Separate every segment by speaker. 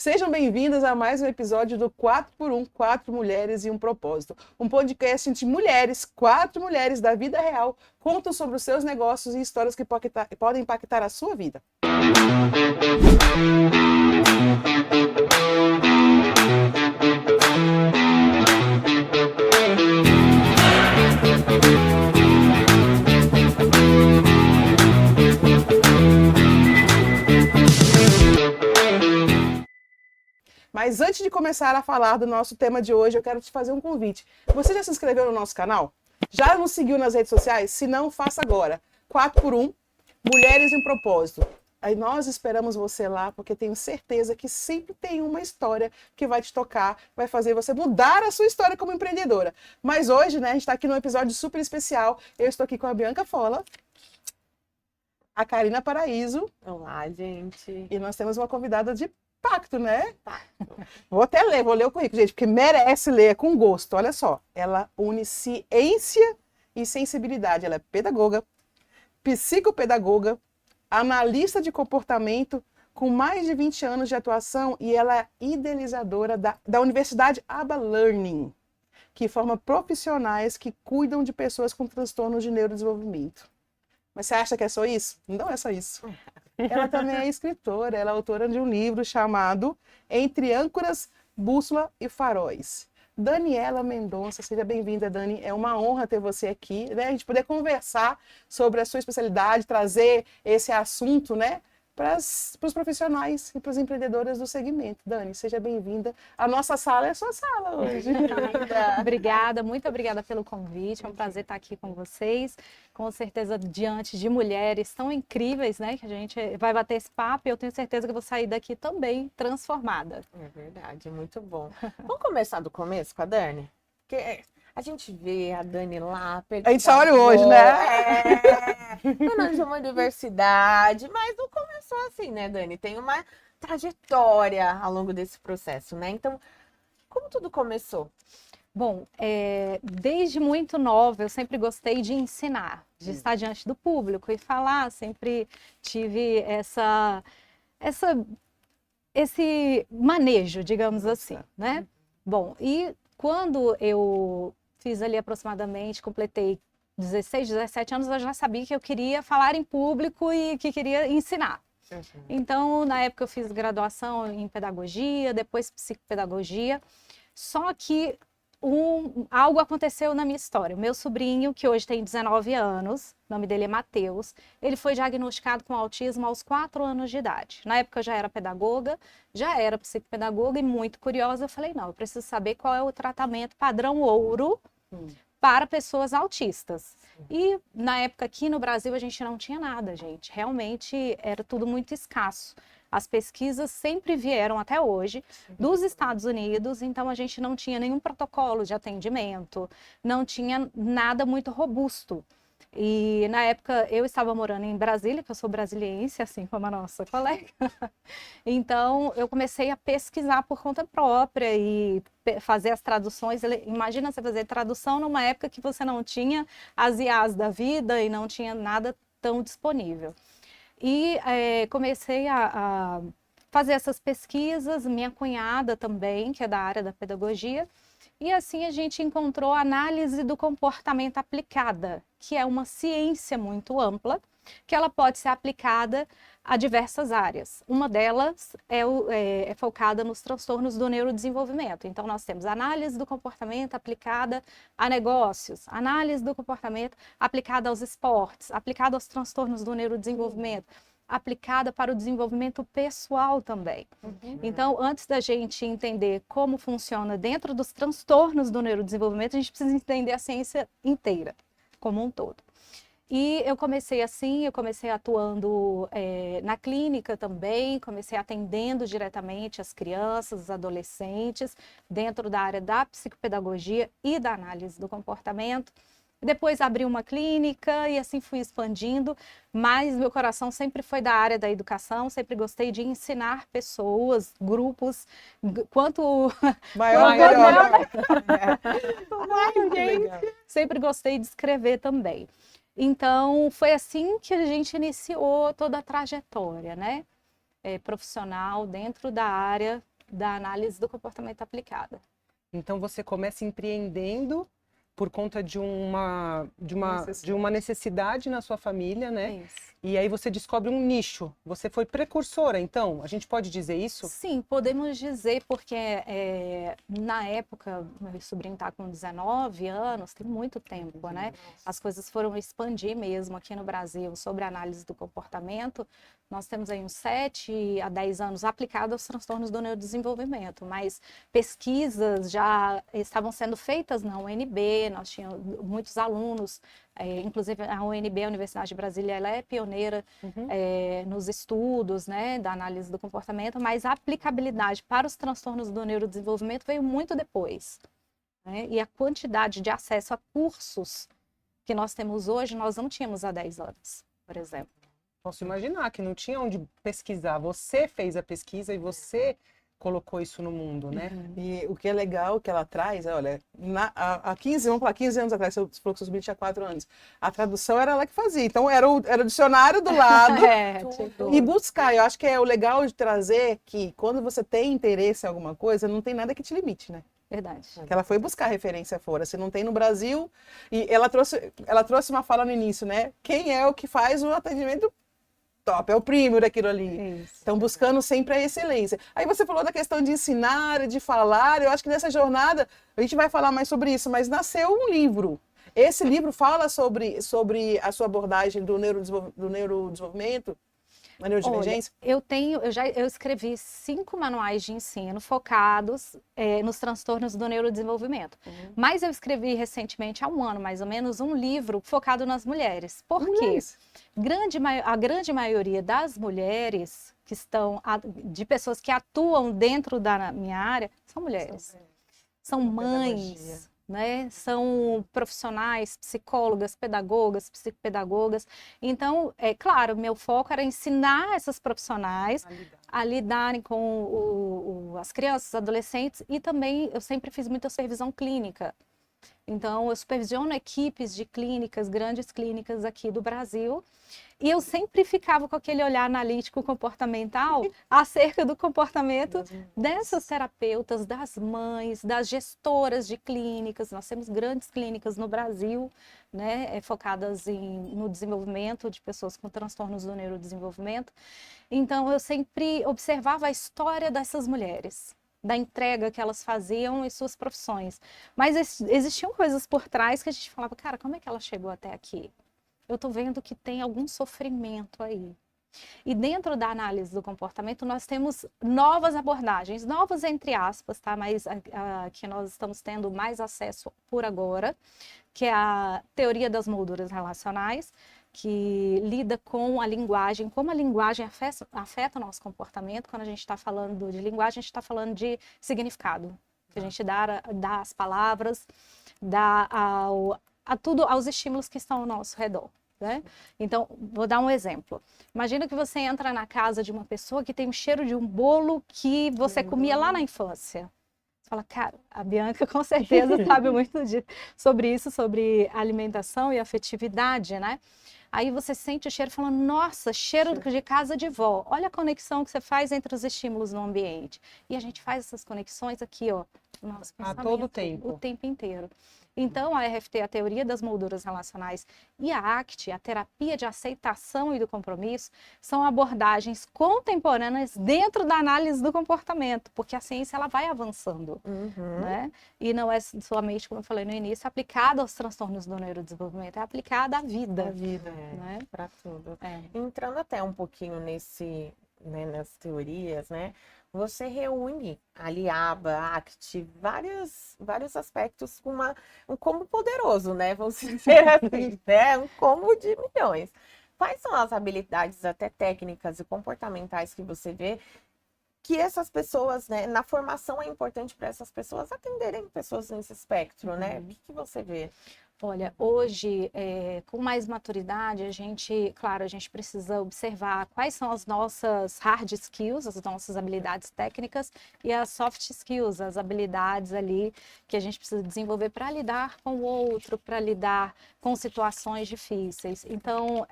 Speaker 1: Sejam bem-vindas a mais um episódio do 4x1, 4 Mulheres e um Propósito. Um podcast de mulheres, 4 mulheres da vida real, contam sobre os seus negócios e histórias que podem impactar a sua vida. Mas antes de começar a falar do nosso tema de hoje, eu quero te fazer um convite. Você já se inscreveu no nosso canal? Já nos seguiu nas redes sociais? Se não, faça agora. 4x1, Mulheres e um Propósito. Aí nós esperamos você lá, porque tenho certeza que sempre tem uma história que vai te tocar, vai fazer você mudar a sua história como empreendedora. Mas hoje, né, a gente está aqui num episódio super especial. Eu estou aqui com a Bianca Fola, a Karina Paraíso.
Speaker 2: Olá, gente.
Speaker 1: E nós temos uma convidada de impacto, né?
Speaker 2: Impacto.
Speaker 1: Vou ler o currículo, gente, porque merece ler com gosto. Olha só, ela une ciência e sensibilidade. Ela é pedagoga, psicopedagoga, analista de comportamento, com mais de 20 anos de atuação, e ela é idealizadora da Universidade Aba Learning, que forma profissionais que cuidam de pessoas com transtornos de neurodesenvolvimento. Mas você acha que é só isso? Não é só isso. Ela também é escritora, ela é autora de um livro chamado Entre Âncoras, Bússola e Faróis. Daniela Mendonça, seja bem-vinda, Dani. É uma honra ter você aqui, né? A gente poder conversar sobre a sua especialidade, trazer esse assunto, né, para os profissionais e para as empreendedoras do segmento. Dani, seja bem-vinda. A nossa sala é a sua sala hoje.
Speaker 3: Obrigada, muito obrigada pelo convite. É um prazer estar aqui com vocês. Com certeza, diante de mulheres tão incríveis, né? Que a gente vai bater esse papo e eu tenho certeza que eu vou sair daqui também transformada.
Speaker 2: É verdade, muito bom. Vamos começar do começo com a Dani? Porque a gente vê a Dani lá...
Speaker 1: A gente só olha hoje, né?
Speaker 2: De uma universidade, mas não começou assim, né, Dani? Tem uma trajetória ao longo desse processo, né? Então, como tudo começou?
Speaker 3: Bom, desde muito nova eu sempre gostei de ensinar, de estar diante do público e falar, sempre tive esse manejo, digamos assim, né? Bom, e quando eu fiz ali aproximadamente, completei 16, 17 anos, eu já sabia que eu queria falar em público e que queria ensinar. Então, na época eu fiz graduação em pedagogia, depois psicopedagogia, só que algo aconteceu na minha história. O meu sobrinho, que hoje tem 19 anos, o nome dele é Matheus, ele foi diagnosticado com autismo aos 4 anos de idade. Na época eu já era pedagoga, já era psicopedagoga e muito curiosa, eu falei, não, eu preciso saber qual é o tratamento padrão ouro para pessoas autistas. E na época aqui no Brasil a gente não tinha nada, gente. Realmente era tudo muito escasso. As pesquisas sempre vieram até hoje dos Estados Unidos, então a gente não tinha nenhum protocolo de atendimento, não tinha nada muito robusto. E na época eu estava morando em Brasília, que eu sou brasiliense, assim como a nossa colega. Então eu comecei a pesquisar por conta própria e fazer as traduções. Imagina você fazer tradução numa época que você não tinha as IAs da vida e não tinha nada tão disponível. E comecei a fazer essas pesquisas, minha cunhada também, que é da área da pedagogia, e assim a gente encontrou a análise do comportamento aplicada, que é uma ciência muito ampla, que ela pode ser aplicada a diversas áreas. Uma delas é focada nos transtornos do neurodesenvolvimento. Então, nós temos análise do comportamento aplicada a negócios, análise do comportamento aplicada aos esportes, aplicada aos transtornos do neurodesenvolvimento, aplicada para o desenvolvimento pessoal também. Então, antes da gente entender como funciona dentro dos transtornos do neurodesenvolvimento, a gente precisa entender a ciência inteira, como um todo. E eu comecei assim, eu comecei atuando na clínica também, comecei atendendo diretamente as crianças, os adolescentes, dentro da área da psicopedagogia e da análise do comportamento. Depois abri uma clínica e assim fui expandindo, mas meu coração sempre foi da área da educação, sempre gostei de ensinar pessoas, grupos, quanto
Speaker 1: Maior,
Speaker 3: gente, sempre gostei de escrever também. Então, foi assim que a gente iniciou toda a trajetória, né? Profissional dentro da área da análise do comportamento aplicada.
Speaker 4: Então você começa empreendendo por conta de uma necessidade na sua família, né?
Speaker 3: Isso.
Speaker 4: E aí você descobre um nicho. Você foi precursora, então? A gente pode dizer isso?
Speaker 3: Sim, podemos dizer, porque na época, meu sobrinho está com 19 anos, tem muito tempo, né? As coisas foram expandir mesmo aqui no Brasil sobre a análise do comportamento. Nós temos aí uns 7 a 10 anos aplicados aos transtornos do neurodesenvolvimento, mas pesquisas já estavam sendo feitas na UNB, nós tínhamos muitos alunos, inclusive a UNB, a Universidade de Brasília, ela é pioneira nos estudos, né, da análise do comportamento, mas a aplicabilidade para os transtornos do neurodesenvolvimento veio muito depois, né? E a quantidade de acesso a cursos que nós temos hoje, nós não tínhamos há 10 anos, por exemplo.
Speaker 4: Posso imaginar que não tinha onde pesquisar. Você fez a pesquisa e você colocou isso no mundo, né?
Speaker 1: E o que é legal que ela traz, olha, há 15 anos atrás, você falou que seu sobrinho tinha 4 anos, a tradução era ela que fazia, então era o dicionário do lado, e buscar. Eu acho que é o legal de trazer que quando você tem interesse em alguma coisa, não tem nada que te limite, né?
Speaker 3: Verdade.
Speaker 1: Que ela foi buscar referência fora. Se não tem no Brasil, e ela trouxe uma fala no início, né? Quem é o que faz o atendimento top? É o primo daquilo ali.
Speaker 3: Isso.
Speaker 1: Estão buscando sempre a excelência. Aí você falou da questão de ensinar, de falar. Eu acho que nessa jornada, a gente vai falar mais sobre isso, mas nasceu um livro. Esse livro fala sobre a sua abordagem do neurodesenvolvimento, a neurodivergência?
Speaker 3: Olha, eu escrevi 5 manuais de ensino focados nos transtornos do neurodesenvolvimento. Mas eu escrevi recentemente, há um ano mais ou menos, um livro focado nas mulheres. Por quê? A grande maioria das mulheres de pessoas que atuam dentro da minha área, são mulheres. São mães, né? São profissionais, psicólogas, pedagogas, psicopedagogas. Então, claro, meu foco era ensinar essas profissionais a lidarem com as crianças, adolescentes, e também eu sempre fiz muita supervisão clínica. Então, eu supervisiono equipes de clínicas, grandes clínicas aqui do Brasil, e eu sempre ficava com aquele olhar analítico comportamental acerca do comportamento dessas terapeutas, das mães, das gestoras de clínicas. Nós temos grandes clínicas no Brasil, né, focadas no desenvolvimento de pessoas com transtornos do neurodesenvolvimento. Então, eu sempre observava a história dessas mulheres, da entrega que elas faziam em suas profissões. Mas existiam coisas por trás que a gente falava, cara, como é que ela chegou até aqui? Eu tô vendo que tem algum sofrimento aí. E dentro da análise do comportamento, nós temos novas abordagens, novas entre aspas, tá? Mas que nós estamos tendo mais acesso por agora, que é a teoria das molduras relacionais, que lida com a linguagem, como a linguagem afeta o nosso comportamento. Quando a gente está falando de linguagem, a gente está falando de significado, que a gente dá às palavras, dá aos estímulos que estão ao nosso redor, né? Então, vou dar um exemplo. Imagina que você entra na casa de uma pessoa que tem o cheiro de um bolo que você comia lá na infância. Você fala, cara, a Bianca com certeza sabe muito sobre isso, sobre alimentação e afetividade, né? Aí você sente o cheiro falando, nossa, cheiro de casa de vó. Olha a conexão que você faz entre os estímulos no ambiente. E a gente faz essas conexões aqui, ó, no nosso pensamento.
Speaker 4: A todo tempo.
Speaker 3: O tempo inteiro. Então, a RFT, a teoria das molduras relacionais, e a ACT, a terapia de aceitação e do compromisso, são abordagens contemporâneas dentro da análise do comportamento, porque a ciência ela vai avançando, né? E não é somente, como eu falei no início, aplicada aos transtornos do neurodesenvolvimento, é aplicada à vida.
Speaker 1: A vida,
Speaker 3: né?
Speaker 2: Para tudo. Entrando até um pouquinho nas teorias, né? Você reúne ali ABA, ACT, vários aspectos com um combo poderoso, né? Vamos dizer assim, né? Um combo de milhões. Quais são as habilidades, até técnicas e comportamentais que você vê que essas pessoas, né? Na formação é importante para essas pessoas atenderem pessoas nesse espectro, né? O que você vê?
Speaker 3: Olha, hoje, com mais maturidade, a gente precisa observar quais são as nossas hard skills, as nossas habilidades técnicas, e as soft skills, as habilidades ali que a gente precisa desenvolver para lidar com o outro, para lidar com situações difíceis. Então,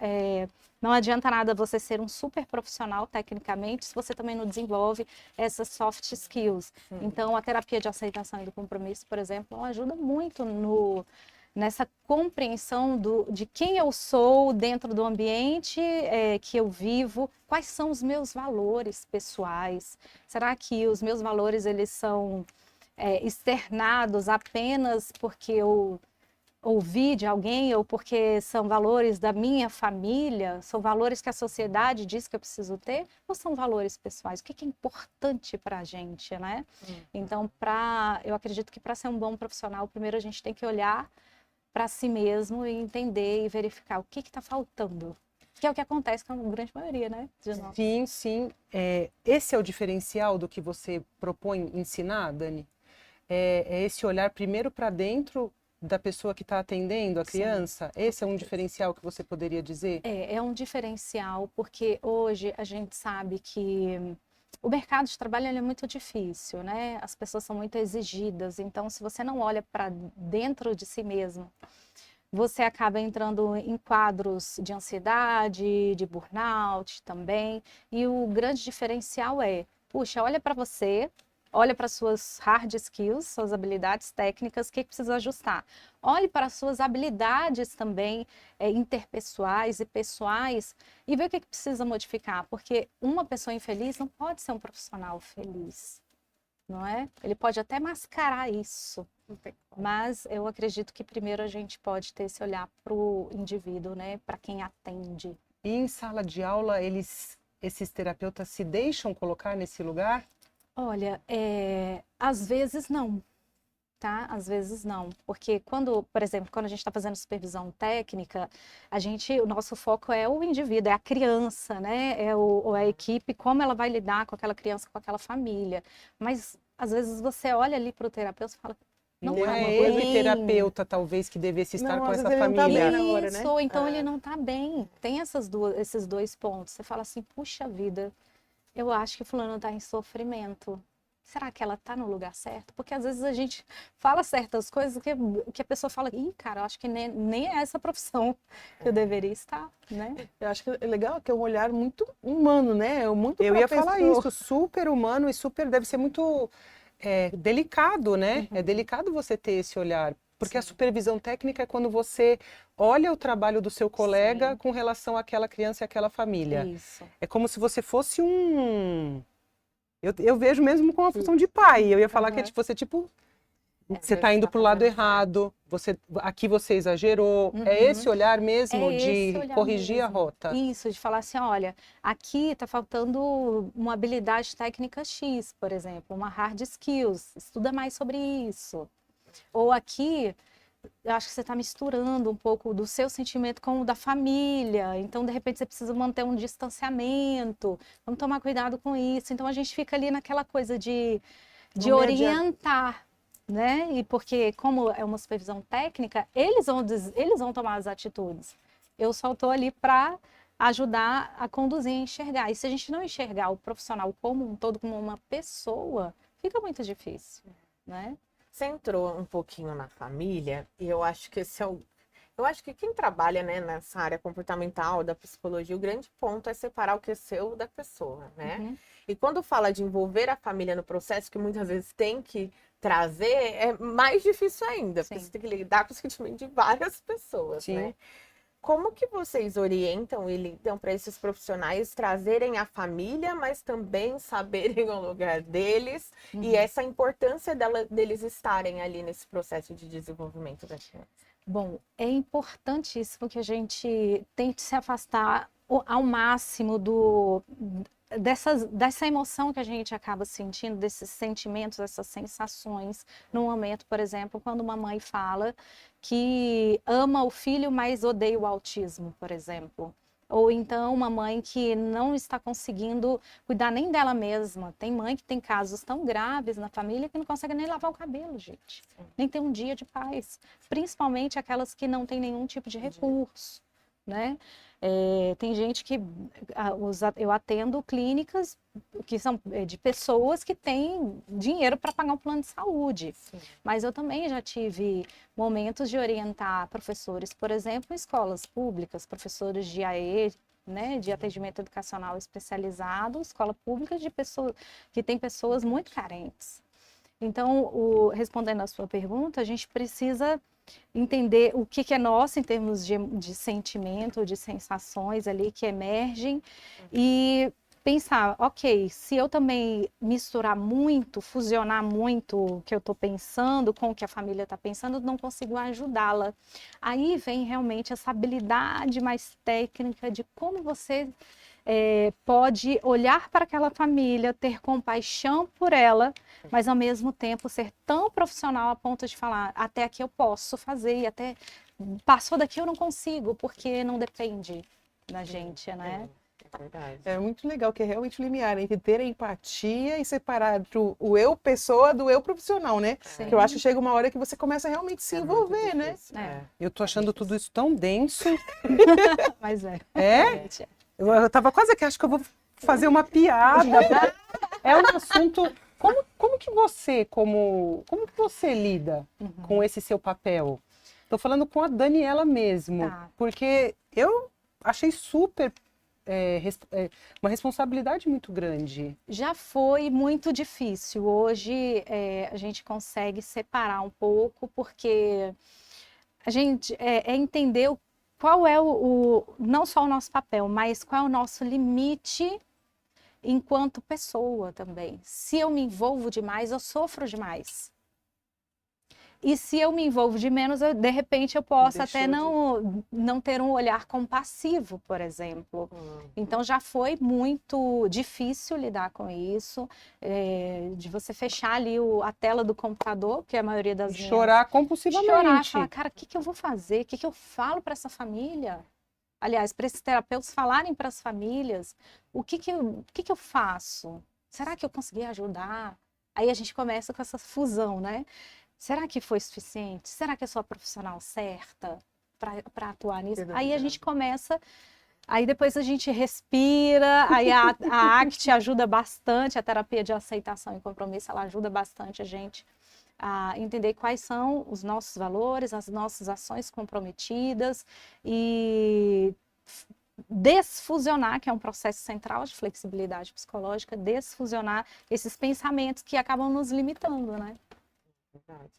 Speaker 3: Não adianta nada você ser um super profissional tecnicamente se você também não desenvolve essas soft skills. Então, a terapia de aceitação e do compromisso, por exemplo, ajuda muito nessa compreensão de quem eu sou dentro do ambiente que eu vivo, quais são os meus valores pessoais. Será que os meus valores eles são externados apenas porque eu ouvi de alguém ou porque são valores da minha família, são valores que a sociedade diz que eu preciso ter, ou são valores pessoais? O que é importante para a gente, né? Então, eu acredito que para ser um bom profissional, primeiro a gente tem que olhar para si mesmo e entender e verificar o que está faltando. Que é o que acontece com a grande maioria, né?
Speaker 4: Sim, sim. Esse é o diferencial do que você propõe ensinar, Dani? É esse olhar primeiro para dentro da pessoa que está atendendo a criança? Sim, esse é um diferencial que você poderia dizer?
Speaker 3: É um diferencial, porque hoje a gente sabe que o mercado de trabalho é muito difícil, né? As pessoas são muito exigidas, então se você não olha para dentro de si mesmo, você acaba entrando em quadros de ansiedade, de burnout também, e o grande diferencial puxa, olha para você, olha para suas hard skills, suas habilidades técnicas, o que precisa ajustar. Olhe para suas habilidades também interpessoais e pessoais e vê o que precisa modificar, porque uma pessoa infeliz não pode ser um profissional feliz, não é? Ele pode até mascarar isso, mas eu acredito que primeiro a gente pode ter esse olhar para o indivíduo, né? Para quem atende.
Speaker 4: E em sala de aula, esses terapeutas se deixam colocar nesse lugar?
Speaker 3: Olha, às vezes não, tá? Às vezes não, porque por exemplo, quando a gente está fazendo supervisão técnica, o nosso foco é o indivíduo, é a criança, né? É a equipe, como ela vai lidar com aquela criança, com aquela família. Mas às vezes você olha ali para o terapeuta e fala,
Speaker 4: não é ele terapeuta, talvez, que devesse estar com essa família.
Speaker 3: Isso, ou então ele não está bem. Tem esses dois pontos. Você fala assim, puxa vida, eu acho que fulano está em sofrimento. Será que ela está no lugar certo? Porque às vezes a gente fala certas coisas que a pessoa fala, cara, eu acho que nem é essa profissão que eu deveria estar, né?
Speaker 1: Eu acho que é legal que é um olhar muito humano, né?
Speaker 4: Eu ia falar isso, super humano e super, deve ser muito delicado, né? É delicado você ter esse olhar. Porque a supervisão técnica é quando você olha o trabalho do seu colega com relação àquela criança e àquela família.
Speaker 3: Isso.
Speaker 4: É como se você fosse Eu vejo mesmo com a função de pai. Eu ia falar que você, você está indo para o lado errado, aqui você exagerou. É esse olhar mesmo de corrigir a rota.
Speaker 3: Isso, de falar assim, olha, aqui está faltando uma habilidade técnica X, por exemplo, uma hard skills, estuda mais sobre isso. Ou aqui, eu acho que você está misturando um pouco do seu sentimento com o da família, então de repente você precisa manter um distanciamento, vamos tomar cuidado com isso. Então a gente fica ali naquela coisa de orientar, né? E porque como é uma supervisão técnica, eles vão tomar as atitudes. Eu só estou ali para ajudar a conduzir e enxergar. E se a gente não enxergar o profissional como um todo, como uma pessoa, fica muito difícil, né?
Speaker 2: Você entrou um pouquinho na família e eu acho que eu acho que quem trabalha, né, nessa área comportamental da psicologia, o grande ponto é separar o que é seu da pessoa, né? E quando fala de envolver a família no processo, que muitas vezes tem que trazer, é mais difícil ainda, porque você tem que lidar com o sentimento de várias pessoas, né? Como que vocês orientam e lidam para esses profissionais trazerem a família, mas também saberem o lugar deles e essa importância deles estarem ali nesse processo de desenvolvimento da criança?
Speaker 3: Bom, é importantíssimo que a gente tente se afastar ao máximo dessa emoção que a gente acaba sentindo, desses sentimentos, dessas sensações, no momento, por exemplo, quando uma mãe fala que ama o filho, mas odeia o autismo, por exemplo. Ou então uma mãe que não está conseguindo cuidar nem dela mesma. Tem mãe que tem casos tão graves na família que não consegue nem lavar o cabelo, gente. Nem ter um dia de paz. Principalmente aquelas que não têm nenhum tipo de recurso, né? Tem gente que eu atendo clínicas que são de pessoas que têm dinheiro para pagar um plano de saúde. Mas eu também já tive momentos de orientar professores, por exemplo, em escolas públicas, professores de AE, né, de atendimento educacional especializado, escola pública de pessoas que tem pessoas muito carentes. Então, respondendo à sua pergunta, a gente precisa entender o que é nosso em termos de sentimento, de sensações ali que emergem e pensar, ok, se eu também misturar muito, fusionar muito o que eu estou pensando com o que a família está pensando, eu não consigo ajudá-la. Aí vem realmente essa habilidade mais técnica de como você pode olhar para aquela família, ter compaixão por ela, mas ao mesmo tempo ser tão profissional a ponto de falar, até aqui eu posso fazer, e até passou daqui eu não consigo, porque não depende da gente, né?
Speaker 2: É verdade.
Speaker 1: É muito legal, que é realmente o limiar entre ter empatia e separar o eu pessoa do eu profissional, né?
Speaker 3: Sim.
Speaker 1: Que eu acho que chega uma hora que você começa a realmente se envolver, né?
Speaker 4: Eu tô achando tudo isso tão denso.
Speaker 3: Mas é.
Speaker 4: É? Eu tava quase que acho que eu vou fazer uma piada. É um assunto. Como que você, como que você lida com esse seu papel? Tô falando com a Daniela mesmo,
Speaker 3: Tá.
Speaker 4: porque eu achei super uma responsabilidade muito grande.
Speaker 3: Já foi muito difícil. Hoje a gente consegue separar um pouco, porque a gente entender qual é não só o nosso papel, mas qual é o nosso limite enquanto pessoa também. Se eu me envolvo demais, eu sofro demais. E se eu me envolvo de menos, de repente eu posso até não ter um olhar compassivo, por exemplo. Então já foi muito difícil lidar com isso, de você fechar ali a tela do computador, que a maioria das minhas...
Speaker 4: Chorar compulsivamente.
Speaker 3: Chorar, falar, cara, o que eu vou fazer? O que eu falo para essa família? Aliás, para esses terapeutas falarem para as famílias, o que eu faço? Será que eu consegui ajudar? Aí a gente começa com essa fusão, né? Será que foi suficiente? Será que eu sou a profissional certa para atuar nisso? Aí a gente começa, aí depois a gente respira, aí a ACT ajuda bastante, a terapia de aceitação e compromisso, ela ajuda bastante a gente a entender quais são os nossos valores, as nossas ações comprometidas e desfusionar, que é um processo central de flexibilidade psicológica, desfusionar esses pensamentos que acabam nos limitando, né?
Speaker 2: Verdade.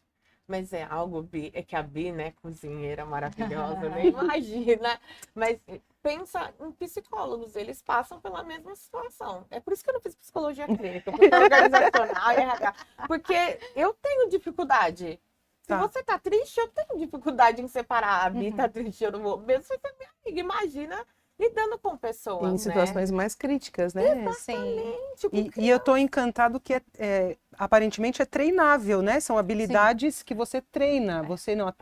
Speaker 2: Mas é algo, Bi, é que a Bi, né, cozinheira maravilhosa, nem imagina. Mas pensa em psicólogos, eles passam pela mesma situação. É por isso que eu não fiz psicologia clínica, eu fui organizacional e RH. Porque eu tenho dificuldade. Se você tá triste, eu tenho dificuldade em separar. A Bi tá triste, eu não vou. Mesmo você é minha amiga, imagina lidando com pessoas,
Speaker 1: Em situações mais críticas, né?
Speaker 3: Sim.
Speaker 4: E eu estou encantado que aparentemente é treinável, né? São habilidades que você treina. Você não.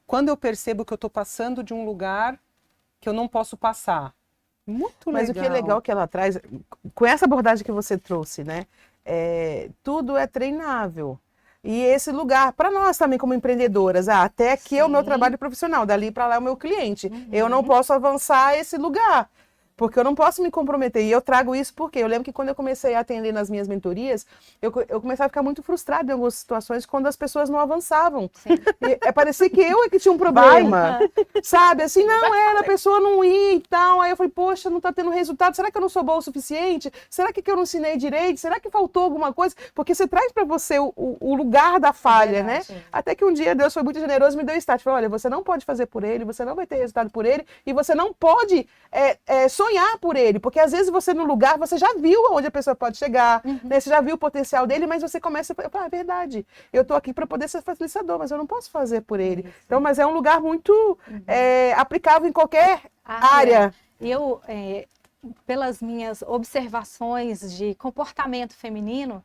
Speaker 4: Quando eu percebo que eu estou passando de um lugar que eu não posso passar. Muito legal.
Speaker 1: Mas o que é legal que ela traz, com essa abordagem que você trouxe, né? Tudo é treinável. E esse lugar, para nós também como empreendedoras, até aqui é o meu trabalho profissional, dali para lá é o meu cliente. Eu não posso avançar esse lugar, porque eu não posso me comprometer. E eu trago isso porque eu lembro que quando eu comecei a atender nas minhas mentorias, eu comecei a ficar muito frustrada em algumas situações quando as pessoas não avançavam. Parecia que eu é que tinha um problema, sabe? Assim, não era, a pessoa não ia e tal. Aí eu falei, poxa, não tá tendo resultado. Será que eu não sou boa o suficiente? Será que eu não ensinei direito? Será que faltou alguma coisa? Porque você traz para você o lugar da falha, né? Até que um dia Deus foi muito generoso e me deu start. Falou, olha, você não pode fazer por ele, você não vai ter resultado por ele e você não pode sonhar por ele, porque às vezes você no lugar, você já viu aonde a pessoa pode chegar, né? Você já viu o potencial dele, mas você começa a falar, é verdade, eu tô aqui para poder ser facilitador, mas eu não posso fazer por ele. Então, mas é um lugar muito aplicável em qualquer área.
Speaker 3: Eu, pelas minhas observações de comportamento feminino,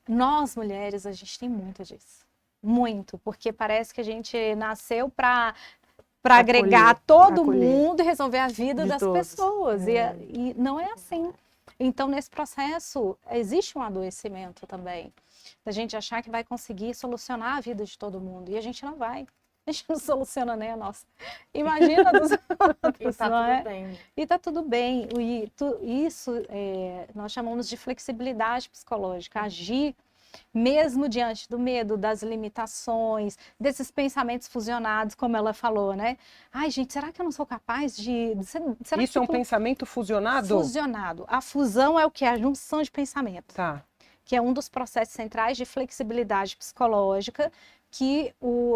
Speaker 3: nós mulheres, a gente tem muito disso. Muito, porque parece que a gente nasceu para agregar todo mundo e resolver a vida das pessoas. E não é assim. Então, nesse processo, existe um adoecimento também. Da gente achar que vai conseguir solucionar a vida de todo mundo. E a gente não vai. A gente não soluciona nem a nossa. Imagina dos outros, não é? E tá tudo bem. Isso nós chamamos de flexibilidade psicológica. Agir mesmo diante do medo, das limitações, desses pensamentos fusionados, como ela falou, né? Ai, gente, será que eu não sou capaz de... Será
Speaker 4: Isso é um
Speaker 3: que
Speaker 4: pensamento fusionado?
Speaker 3: fusionado. A fusão é o que? A junção de pensamento,
Speaker 4: Tá.
Speaker 3: que é um dos processos centrais de flexibilidade psicológica que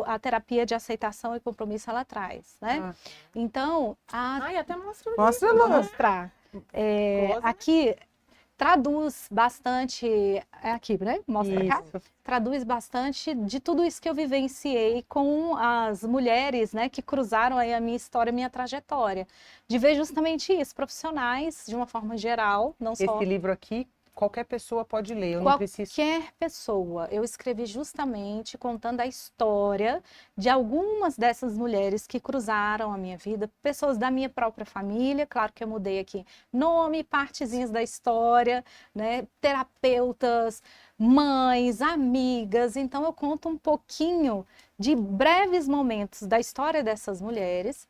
Speaker 3: a terapia de aceitação e compromisso ela traz, né?
Speaker 4: Ah.
Speaker 3: Então,
Speaker 2: Ai, até mostra o
Speaker 1: Mostra,
Speaker 3: vou
Speaker 1: Lu.
Speaker 3: mostrar.
Speaker 2: Close.
Speaker 3: Aqui traduz bastante, aqui, né? Mostra cá.
Speaker 4: Isso.
Speaker 3: Traduz bastante de tudo isso que eu vivenciei com as mulheres, né, que cruzaram aí a minha história, a minha trajetória. De ver justamente isso, profissionais, de uma forma geral, não só...
Speaker 4: Esse livro aqui, qualquer pessoa pode ler, eu não preciso...
Speaker 3: Qualquer pessoa. Eu escrevi justamente contando a história de algumas dessas mulheres que cruzaram a minha vida, pessoas da minha própria família, claro que eu mudei aqui nome, partezinhas da história, né? Terapeutas, mães, amigas. Então eu conto um pouquinho de breves momentos da história dessas mulheres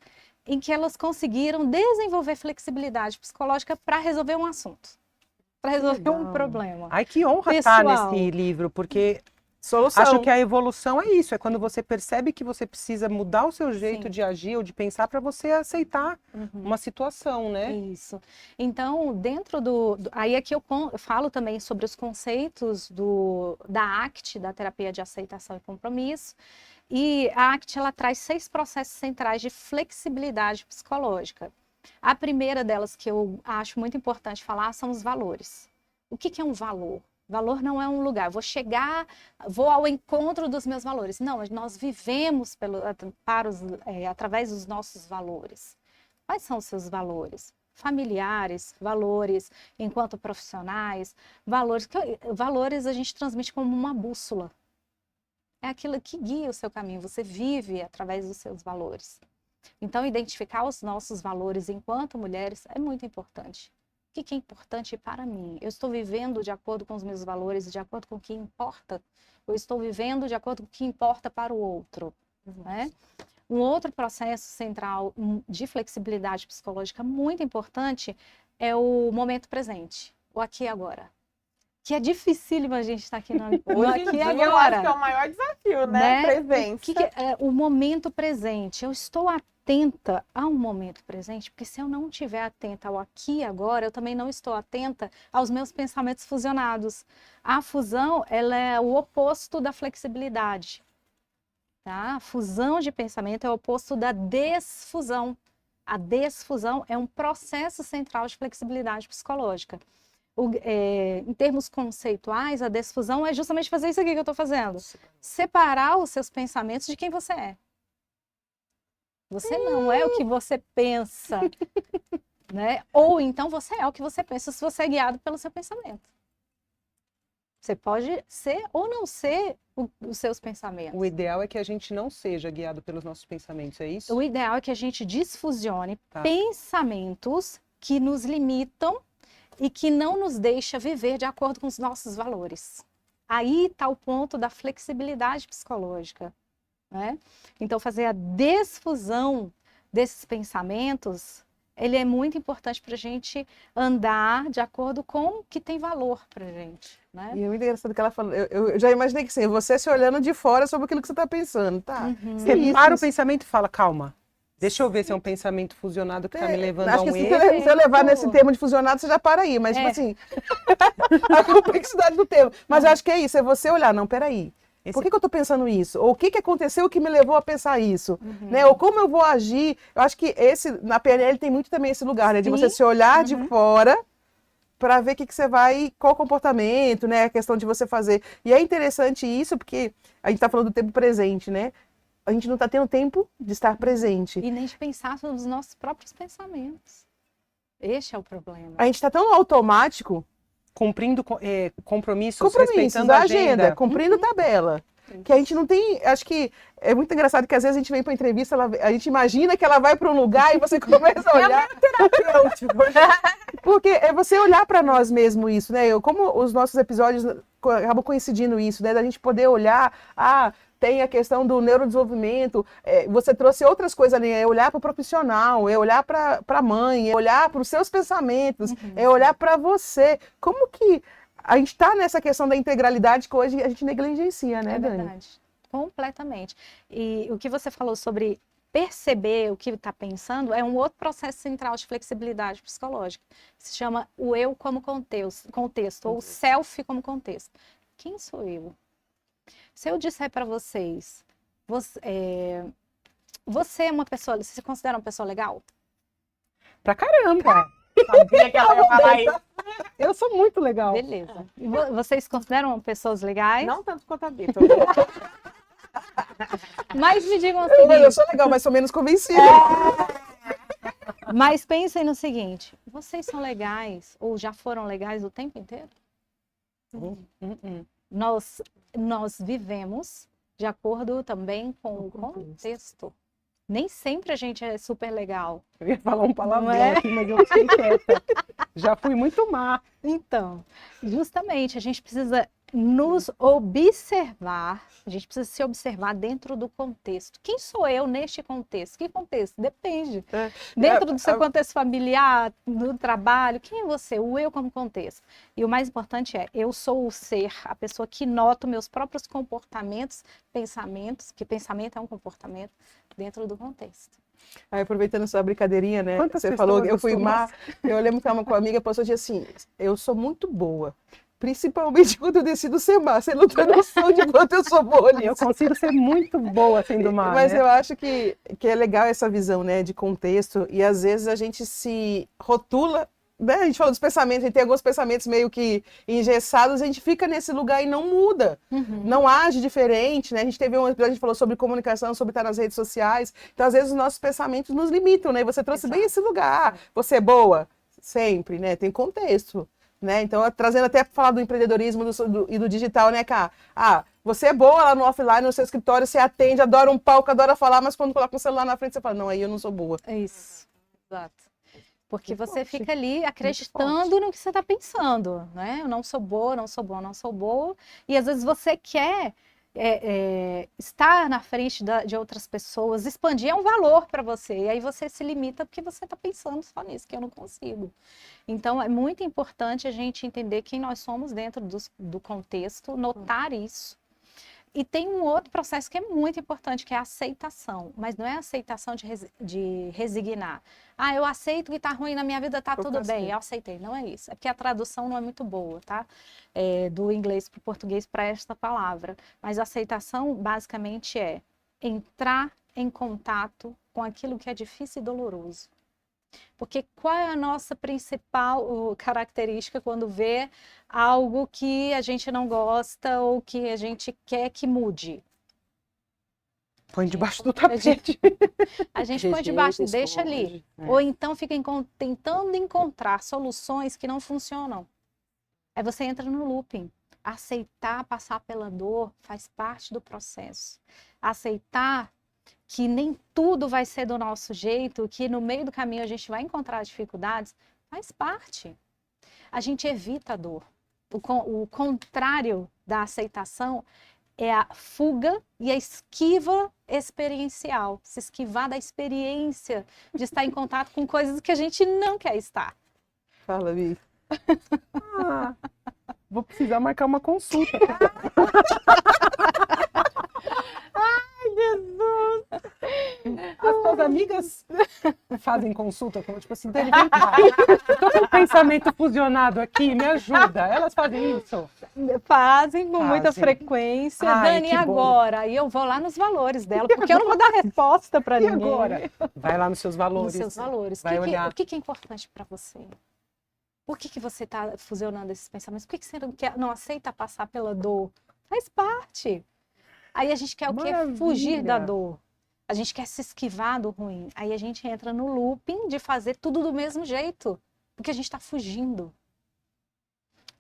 Speaker 3: em que elas conseguiram desenvolver flexibilidade psicológica para resolver um assunto. Para resolver um problema.
Speaker 4: Ai, que honra estar
Speaker 3: Pessoal.
Speaker 4: nesse livro, porque
Speaker 1: Solução.
Speaker 4: acho que a evolução é isso, é quando você percebe que você precisa mudar o seu jeito
Speaker 3: Sim.
Speaker 4: de agir ou de pensar para você aceitar uma situação, né?
Speaker 3: Isso. Então, dentro aí aqui eu falo também sobre os conceitos da ACT, da terapia de aceitação e compromisso. E a ACT, ela traz 6 processos centrais de flexibilidade psicológica. A primeira delas, que eu acho muito importante falar, são os valores. O que é um valor? Valor não é um lugar. Vou ao encontro dos meus valores. Não, nós vivemos através dos nossos valores. Quais são os seus valores? Familiares, valores enquanto profissionais, valores a gente transmite como uma bússola. É aquilo que guia o seu caminho. Você vive através dos seus valores. Então, identificar os nossos valores enquanto mulheres é muito importante. O que é importante para mim? Eu estou vivendo de acordo com os meus valores, de acordo com o que importa? Eu estou vivendo de acordo com o que importa para o outro, né? Um outro processo central de flexibilidade psicológica muito importante é o momento presente, o aqui e agora. Que é dificílimo a gente estar aqui no
Speaker 2: Hoje em
Speaker 3: aqui e
Speaker 2: dia, eu acho
Speaker 3: agora.
Speaker 2: que é o maior desafio, né? Presença.
Speaker 3: O momento presente. Eu estou atenta ao momento presente, porque se eu não estiver atenta ao aqui e agora, eu também não estou atenta aos meus pensamentos fusionados. A fusão, ela é o oposto da flexibilidade. Tá? A fusão de pensamento é o oposto da desfusão. A desfusão é um processo central de flexibilidade psicológica. Em termos conceituais, a desfusão é justamente fazer isso aqui que eu estou fazendo. Separar os seus pensamentos de quem você é. Você não é o que você pensa, né? Ou então você é o que você pensa se você é guiado pelo seu pensamento. Você pode ser ou não ser os seus pensamentos.
Speaker 4: O ideal é que a gente não seja guiado pelos nossos pensamentos, é isso?
Speaker 3: O ideal é que a gente desfusione pensamentos que nos limitam e que não nos deixa viver de acordo com os nossos valores. Aí está o ponto da flexibilidade psicológica, né? Então, fazer a desfusão desses pensamentos, ele é muito importante para a gente andar de acordo com o que tem valor para a gente, né?
Speaker 1: E é muito engraçado que ela falou. Eu já imaginei que sim, você se olhando de fora sobre aquilo que você está pensando, tá?
Speaker 4: Você para o pensamento e fala, calma, deixa eu ver se é um pensamento fusionado que está me levando a
Speaker 1: Acho
Speaker 4: um
Speaker 1: que se
Speaker 4: erro.
Speaker 1: você levar nesse termo de fusionado, você já para aí. Mas, tipo assim, a complexidade do termo. Mas eu acho que é isso, é você olhar, não, peraí. Por que eu tô pensando isso? Ou o que aconteceu que me levou a pensar isso? Né? Ou como eu vou agir? Eu acho que na PNL tem muito também esse lugar, né? De você se olhar de fora para ver o que você vai, qual comportamento, né? A questão de você fazer. E é interessante isso, porque a gente tá falando do tempo presente, né? A gente não tá tendo tempo de estar presente.
Speaker 3: E nem de pensar nos nossos próprios pensamentos. Este é o problema.
Speaker 1: A gente tá tão automático.
Speaker 4: Cumprindo compromissos, respeitando
Speaker 1: a
Speaker 4: a agenda.
Speaker 1: cumprindo tabela. Que a gente não tem, acho que é muito engraçado que às vezes a gente vem para entrevista, a gente imagina que ela vai para um lugar e você começa a olhar. É terapêutico. Porque é você olhar para nós mesmo isso, né? Como os nossos episódios acabam coincidindo isso, né? Da gente poder olhar, tem a questão do neurodesenvolvimento, você trouxe outras coisas ali, é olhar para o profissional, é olhar para a mãe, é olhar para os seus pensamentos, é olhar para você. Como que a gente está nessa questão da integralidade que hoje a gente negligencia, né,
Speaker 3: É
Speaker 1: Dani?
Speaker 3: verdade. Completamente. E o que você falou sobre perceber o que está pensando é um outro processo central de flexibilidade psicológica. Se chama o eu como contexto ou o self como contexto. Quem sou eu? Se eu disser para vocês, você é uma pessoa, você se considera uma pessoa legal?
Speaker 4: Pra caramba!
Speaker 2: Sabia que ela ia falar isso.
Speaker 4: Eu sou muito legal.
Speaker 3: Beleza. E vocês consideram pessoas legais?
Speaker 2: Não tanto quanto a Bita.
Speaker 3: Mas me digam o
Speaker 1: Eu
Speaker 3: seguinte,
Speaker 1: sou legal, mas sou menos convencida.
Speaker 3: mas pensem no seguinte, vocês são legais ou já foram legais o tempo inteiro? Nós vivemos de acordo também com o contexto. Nem sempre a gente é super legal.
Speaker 4: Eu ia falar um palavrão
Speaker 3: Não é?
Speaker 4: aqui, mas eu fiquei quieta. Já fui muito má.
Speaker 3: Então, justamente, a gente precisa nos observar, a gente precisa se observar dentro do contexto. Quem sou eu neste contexto? Que contexto? Depende. Dentro do seu contexto familiar, no trabalho, quem é você? O eu como contexto. E o mais importante é, eu sou o ser, a pessoa que nota meus próprios comportamentos, pensamentos, que pensamento é um comportamento, dentro do contexto.
Speaker 1: Aí, aproveitando sua brincadeirinha, né?
Speaker 4: Quantas
Speaker 1: Você
Speaker 4: pessoas
Speaker 1: falou que eu fui
Speaker 4: costumam-
Speaker 1: má. Eu lembro que uma amiga postou assim: eu sou muito boa. Principalmente quando eu decido ser má. Você não tem noção de quanto eu sou boa
Speaker 4: Eu
Speaker 1: nisso.
Speaker 4: consigo ser muito boa sendo má,
Speaker 1: Mas
Speaker 4: né?
Speaker 1: eu acho que é legal essa visão, né, de contexto. E às vezes a gente se rotula, né? A gente falou dos pensamentos, a gente tem alguns pensamentos meio que engessados, a gente fica nesse lugar e não muda. Não age diferente, né? A gente teve um episódio que a gente falou sobre comunicação, sobre estar nas redes sociais. Então, às vezes, os nossos pensamentos nos limitam, né? E você trouxe bem esse lugar. Você é boa? Sempre, né? Tem contexto. Né? Então, trazendo até para falar do empreendedorismo e do digital, né, Cá? Ah, você é boa lá no offline, no seu escritório, você atende, adora um palco, adora falar, mas quando coloca o celular na frente, você fala, não, aí eu não sou boa.
Speaker 3: É isso, exato. Porque
Speaker 4: Muito
Speaker 3: você
Speaker 4: forte.
Speaker 3: fica ali acreditando no que você está pensando, né? Eu não sou boa, não sou boa, não sou boa. E às vezes você quer estar na frente de outras pessoas, expandir é um valor para você. E aí você se limita porque você está pensando só nisso, que eu não consigo. Então é muito importante a gente entender quem nós somos dentro do contexto, notar isso. E tem um outro processo que é muito importante, que é a aceitação. Mas não é a aceitação de resignar. Ah, eu aceito que tá ruim na minha vida, tá tudo bem, eu aceitei. Não é isso. É porque a tradução não é muito boa, tá? Do inglês para o português para esta palavra. Mas a aceitação, basicamente, é entrar em contato com aquilo que é difícil e doloroso. Porque qual é a nossa principal característica quando vê algo que a gente não gosta ou que a gente quer que mude?
Speaker 4: Põe debaixo do tapete.
Speaker 3: A gente põe debaixo, deixa ali. Ou então fica tentando encontrar soluções que não funcionam. Aí você entra no looping. Aceitar passar pela dor faz parte do processo. Aceitar que nem tudo vai ser do nosso jeito, que no meio do caminho a gente vai encontrar dificuldades, faz parte. A gente evita a dor. O contrário da aceitação é a fuga e a esquiva experiencial. Se esquivar da experiência de estar em contato com coisas que a gente não quer estar.
Speaker 1: Fala, Vi.
Speaker 4: Ah, vou precisar marcar uma consulta. As suas amigas fazem consulta, como tipo assim, Dani, vem cá. Tô com um pensamento fusionado aqui, me ajuda. Elas fazem isso?
Speaker 3: Fazem com muita
Speaker 4: Fazem.
Speaker 3: frequência.
Speaker 4: Ai,
Speaker 3: Dani,
Speaker 4: que bom.
Speaker 3: agora? E eu vou lá nos valores dela, porque eu não vou dar resposta para
Speaker 4: E
Speaker 3: ninguém.
Speaker 4: agora? Vai lá nos seus valores.
Speaker 3: Nos seus valores.
Speaker 4: Vai olhar.
Speaker 3: O que é importante para você? Por que você está fusionando esses pensamentos? Por que você não aceita passar pela dor? Faz parte. Aí a gente quer o quê?
Speaker 4: Maravilha.
Speaker 3: Fugir da dor. A gente quer se esquivar do ruim. Aí a gente entra no looping de fazer tudo do mesmo jeito. Porque a gente está fugindo.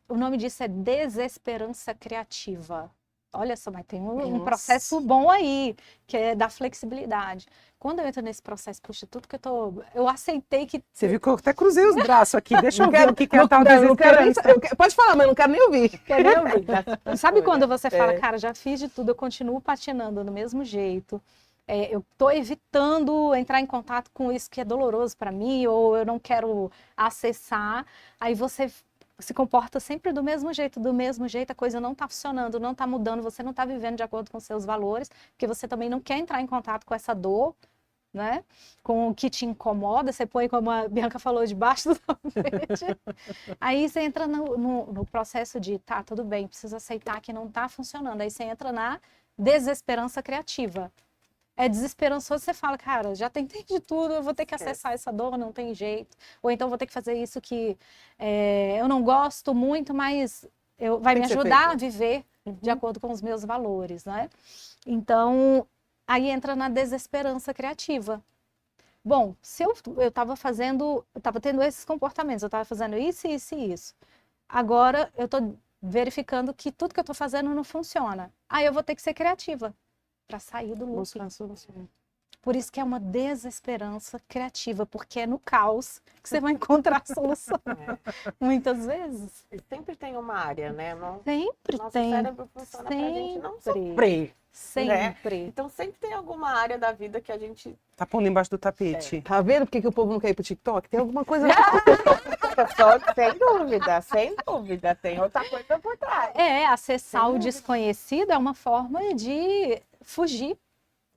Speaker 3: O nome disso é desesperança criativa. Olha só, mas tem um processo bom aí, que é da flexibilidade. Quando eu entro nesse processo, puxa, tudo que eu aceitei que...
Speaker 4: Você viu que eu até cruzei os braços aqui. Deixa eu ver o que é
Speaker 1: Não,
Speaker 4: a tal
Speaker 1: não quero nem-
Speaker 4: desesperança.
Speaker 1: pode falar, mas não quero nem ouvir.
Speaker 3: Quer nem ouvir, tá? Sabe quando você fala, cara, já fiz de tudo, eu continuo patinando do mesmo jeito, eu tô evitando entrar em contato com isso que é doloroso para mim, ou eu não quero acessar, aí você se comporta sempre do mesmo jeito, a coisa não está funcionando, não está mudando, você não está vivendo de acordo com seus valores, porque você também não quer entrar em contato com essa dor, né? Com o que te incomoda, você põe, como a Bianca falou, debaixo do tapete. Aí você entra no processo de, tá, tudo bem, preciso aceitar que não está funcionando. Aí você entra na desesperança criativa. É desesperançoso, você fala, cara, já tentei de tudo, eu vou ter que acessar essa dor, não tem jeito. Ou então vou ter que fazer isso que eu não gosto muito, mas vai me ajudar a viver de acordo com os meus valores, né? Então, aí entra na desesperança criativa. Bom, se eu estava tendo esses comportamentos, eu estava fazendo isso, isso e isso. Agora eu estou verificando que tudo que eu estou fazendo não funciona. Aí eu vou ter que ser criativa para sair do loop. Por isso que é uma desesperança criativa, porque é no caos que você vai encontrar a solução. Muitas vezes.
Speaker 2: E sempre tem uma área, né?
Speaker 3: Sempre
Speaker 2: Nosso
Speaker 3: tem.
Speaker 2: cérebro funciona pra gente não
Speaker 3: Sempre.
Speaker 2: sofrer.
Speaker 3: Sempre.
Speaker 2: Então sempre tem alguma área da vida que a gente...
Speaker 4: Tá pondo embaixo do tapete.
Speaker 1: Tá vendo por que o povo não quer ir pro TikTok? Tem alguma coisa...
Speaker 2: Sem dúvida, tem outra coisa por trás.
Speaker 3: Acessar o desconhecido é uma forma de fugir,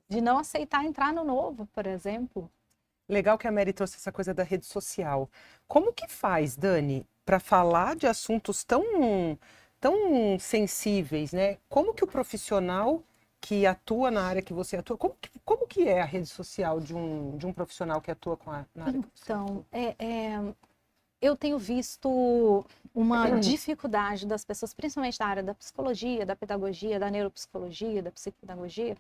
Speaker 3: de não aceitar entrar no novo, por exemplo.
Speaker 4: Legal que a Mary trouxe essa coisa da rede social. Como que faz, Dani, para falar de assuntos tão sensíveis, né? Como que o profissional que atua na área que você atua, como que é a rede social de um profissional que atua na área profissional?
Speaker 3: Então, eu tenho visto uma dificuldade das pessoas, principalmente da área da psicologia, da pedagogia, da neuropsicologia, da psicopedagogia,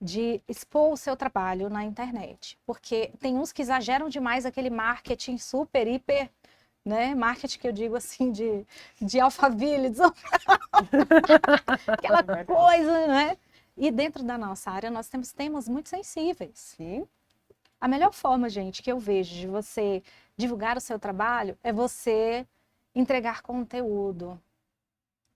Speaker 3: de expor o seu trabalho na internet. Porque tem uns que exageram demais aquele marketing super, hiper, né? Marketing que eu digo assim, de Alphaville, aquela coisa, né? E dentro da nossa área, nós temos temas muito sensíveis.
Speaker 4: Sim.
Speaker 3: A melhor forma, gente, que eu vejo de você divulgar o seu trabalho é você entregar conteúdo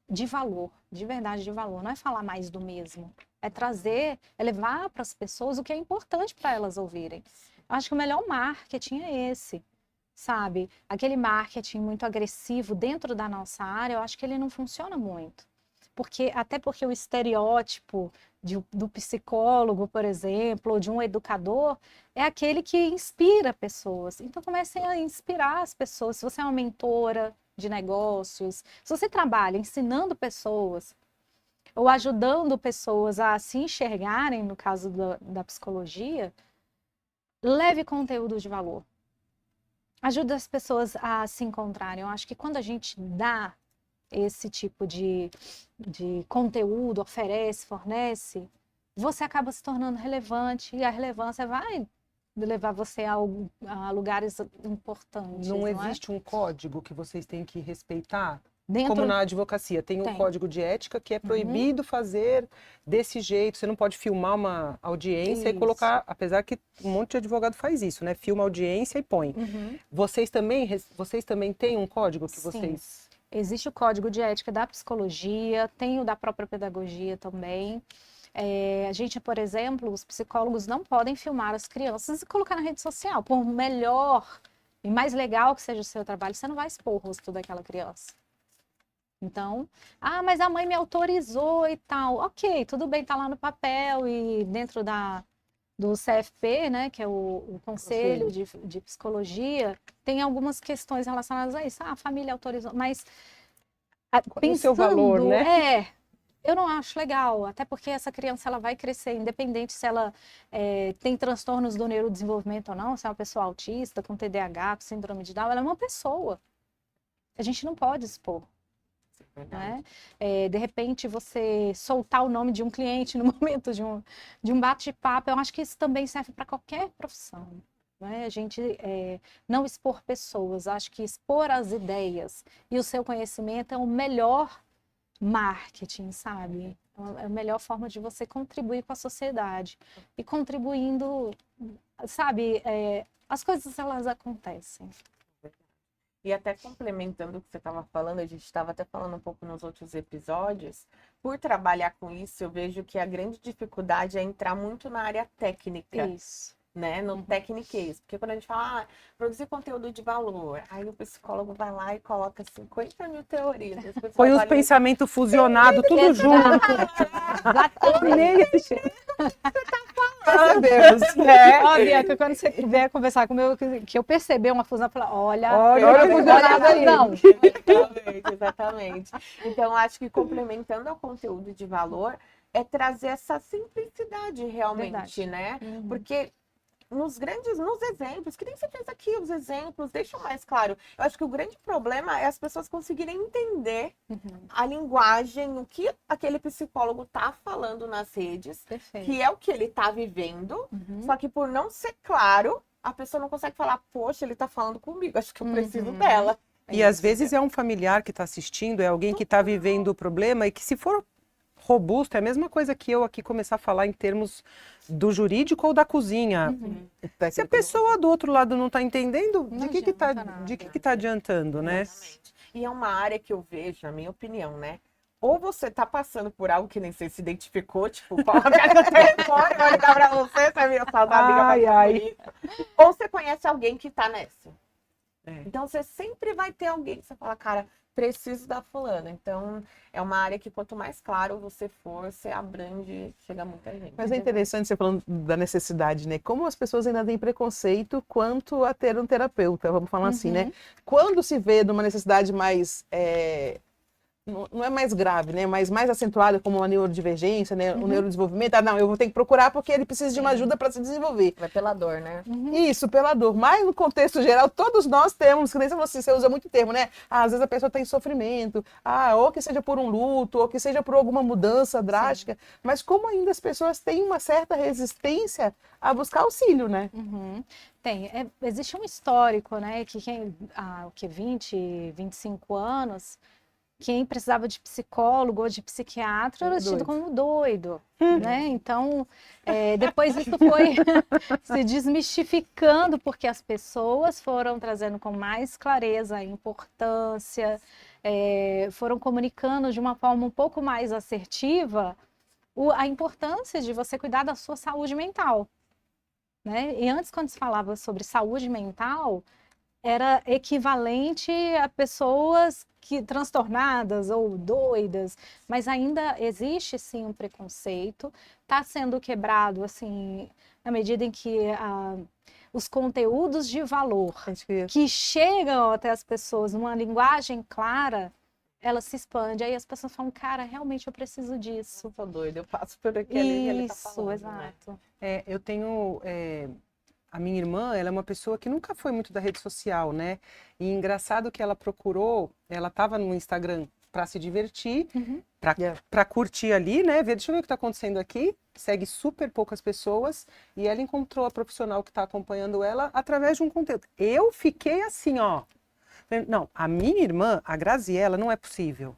Speaker 3: de valor, de verdade de valor. Não é falar mais do mesmo. É levar para as pessoas o que é importante para elas ouvirem. Eu acho que o melhor marketing é esse, sabe? Aquele marketing muito agressivo dentro da nossa área, eu acho que ele não funciona muito. Até porque o estereótipo do psicólogo, por exemplo, ou de um educador, é aquele que inspira pessoas. Então comecem a inspirar as pessoas. Se você é uma mentora de negócios, se você trabalha ensinando pessoas ou ajudando pessoas a se enxergarem, no caso da psicologia, leve conteúdo de valor. Ajude as pessoas a se encontrarem. Eu acho que quando a gente dá esse tipo de conteúdo, fornece, você acaba se tornando relevante e a relevância vai levar você a lugares importantes.
Speaker 4: Não existe um código que vocês têm que respeitar?
Speaker 3: Dentro...
Speaker 4: Como na advocacia, tem um código de ética que é proibido fazer desse jeito. Você não pode filmar uma audiência e colocar, apesar que um monte de advogado faz isso, né? Filma a audiência e põe. Vocês também têm um código que vocês...
Speaker 3: Existe o código de ética da psicologia, tem o da própria pedagogia também. A gente, por exemplo, os psicólogos não podem filmar as crianças e colocar na rede social. Por melhor e mais legal que seja o seu trabalho, você não vai expor o rosto daquela criança. Então, mas a mãe me autorizou e tal. Ok, tudo bem, tá lá no papel e dentro do CFP, né, que é o Conselho de Psicologia, tem algumas questões relacionadas a isso. A família autorizou, mas
Speaker 4: pensando, o seu valor, né?
Speaker 3: Eu não acho legal, até porque essa criança ela vai crescer, independente se ela tem transtornos do neurodesenvolvimento ou não, se é uma pessoa autista, com TDAH, com síndrome de Down, ela é uma pessoa. A gente não pode expor. Né? De repente você soltar o nome de um cliente no momento de um bate-papo, eu acho que isso também serve para qualquer profissão, né? A gente não expor pessoas, acho que expor as ideias e o seu conhecimento é o melhor marketing, sabe? É a melhor forma de você contribuir com a sociedade e contribuindo, sabe, as coisas elas acontecem.
Speaker 2: E até complementando o que você estava falando, a gente estava até falando um pouco nos outros episódios, por trabalhar com isso, eu vejo que a grande dificuldade é entrar muito na área técnica.
Speaker 3: Isso.
Speaker 2: né? No techniquez. Porque quando a gente fala, produzir conteúdo de valor, aí o psicólogo vai lá e coloca 50 mil teorias.
Speaker 4: Foi os pensamentos fusionados, tudo junto.
Speaker 1: Percebemos.
Speaker 3: Ó, Bianca, quando você vier conversar comigo, que eu perceber uma fusão, eu falo, olha
Speaker 1: Olha,
Speaker 3: a fusão.
Speaker 2: Exatamente, exatamente. Então, acho que complementando ao conteúdo de valor, é trazer essa simplicidade realmente,
Speaker 3: Verdade.
Speaker 2: né? Porque nos exemplos, que nem você fez aqui, os exemplos deixam mais claro. Eu acho que o grande problema é as pessoas conseguirem entender a linguagem, o que aquele psicólogo tá falando nas redes,
Speaker 3: Perfeito.
Speaker 2: que é o que ele tá vivendo, só que por não ser claro, a pessoa não consegue falar, poxa, ele tá falando comigo, acho que eu preciso dela.
Speaker 4: E às vezes é um familiar que está assistindo, é alguém que está vivendo o problema e que se for robusto, é a mesma coisa que eu aqui começar a falar em termos do jurídico ou da cozinha. Se a pessoa do outro lado não está entendendo,
Speaker 3: Não
Speaker 4: de que
Speaker 3: adianta
Speaker 4: tá adiantando, né?
Speaker 2: Exatamente. E é uma área que eu vejo, na minha opinião, né? Ou você tá passando por algo que nem você se identificou, tipo, coloca no telefone, vai ligar pra você, você viu sua amiga
Speaker 4: Ai,
Speaker 2: passando
Speaker 4: ai.
Speaker 2: por isso. Ou você conhece alguém que tá nessa.
Speaker 4: É.
Speaker 2: Então você sempre vai ter alguém que você fala, cara, preciso da fulana. Então é uma área que quanto mais claro você for, você abrange, chega muita gente.
Speaker 1: Mas é interessante você falando da necessidade, né? Como as pessoas ainda têm preconceito quanto a ter um terapeuta, vamos falar assim, né? Quando se vê numa necessidade mais não é mais grave, né? Mas mais acentuada, como uma neurodivergência, né? O neurodesenvolvimento. Ah, não, eu vou ter que procurar porque ele precisa de uma ajuda para se desenvolver.
Speaker 2: Vai pela dor, né?
Speaker 1: Isso, pela dor. Mas no contexto geral, todos nós temos, que nem você usa muito termo, né? Ah, às vezes a pessoa está em sofrimento, ou que seja por um luto, ou que seja por alguma mudança drástica. Mas como ainda as pessoas têm uma certa resistência a buscar auxílio, né?
Speaker 3: Tem. Existe um histórico, né? Que há 20, 25 anos, quem precisava de psicólogo ou de psiquiatra era tido como doido, né? Então, depois isso foi se desmistificando, porque as pessoas foram trazendo com mais clareza a importância, foram comunicando de uma forma um pouco mais assertiva a importância de você cuidar da sua saúde mental, né? E antes, quando se falava sobre saúde mental, era equivalente a pessoas transtornadas ou doidas, mas ainda existe sim um preconceito, está sendo quebrado assim na medida em que os conteúdos de valor que chegam até as pessoas numa linguagem clara, ela se expande, aí as pessoas falam, cara, realmente eu preciso disso.
Speaker 2: Eu tô doida, eu passo por aquele que ele tá
Speaker 3: Isso,
Speaker 2: falando,
Speaker 3: exato.
Speaker 2: né?
Speaker 4: Eu tenho... A minha irmã, ela é uma pessoa que nunca foi muito da rede social, né? E engraçado que ela procurou, ela estava no Instagram para se divertir, para curtir ali, né? Ver, deixa eu ver o que está acontecendo aqui. Segue super poucas pessoas e ela encontrou a profissional que está acompanhando ela através de um conteúdo. Eu fiquei assim, ó. Não, a minha irmã, a Graziella, não é possível.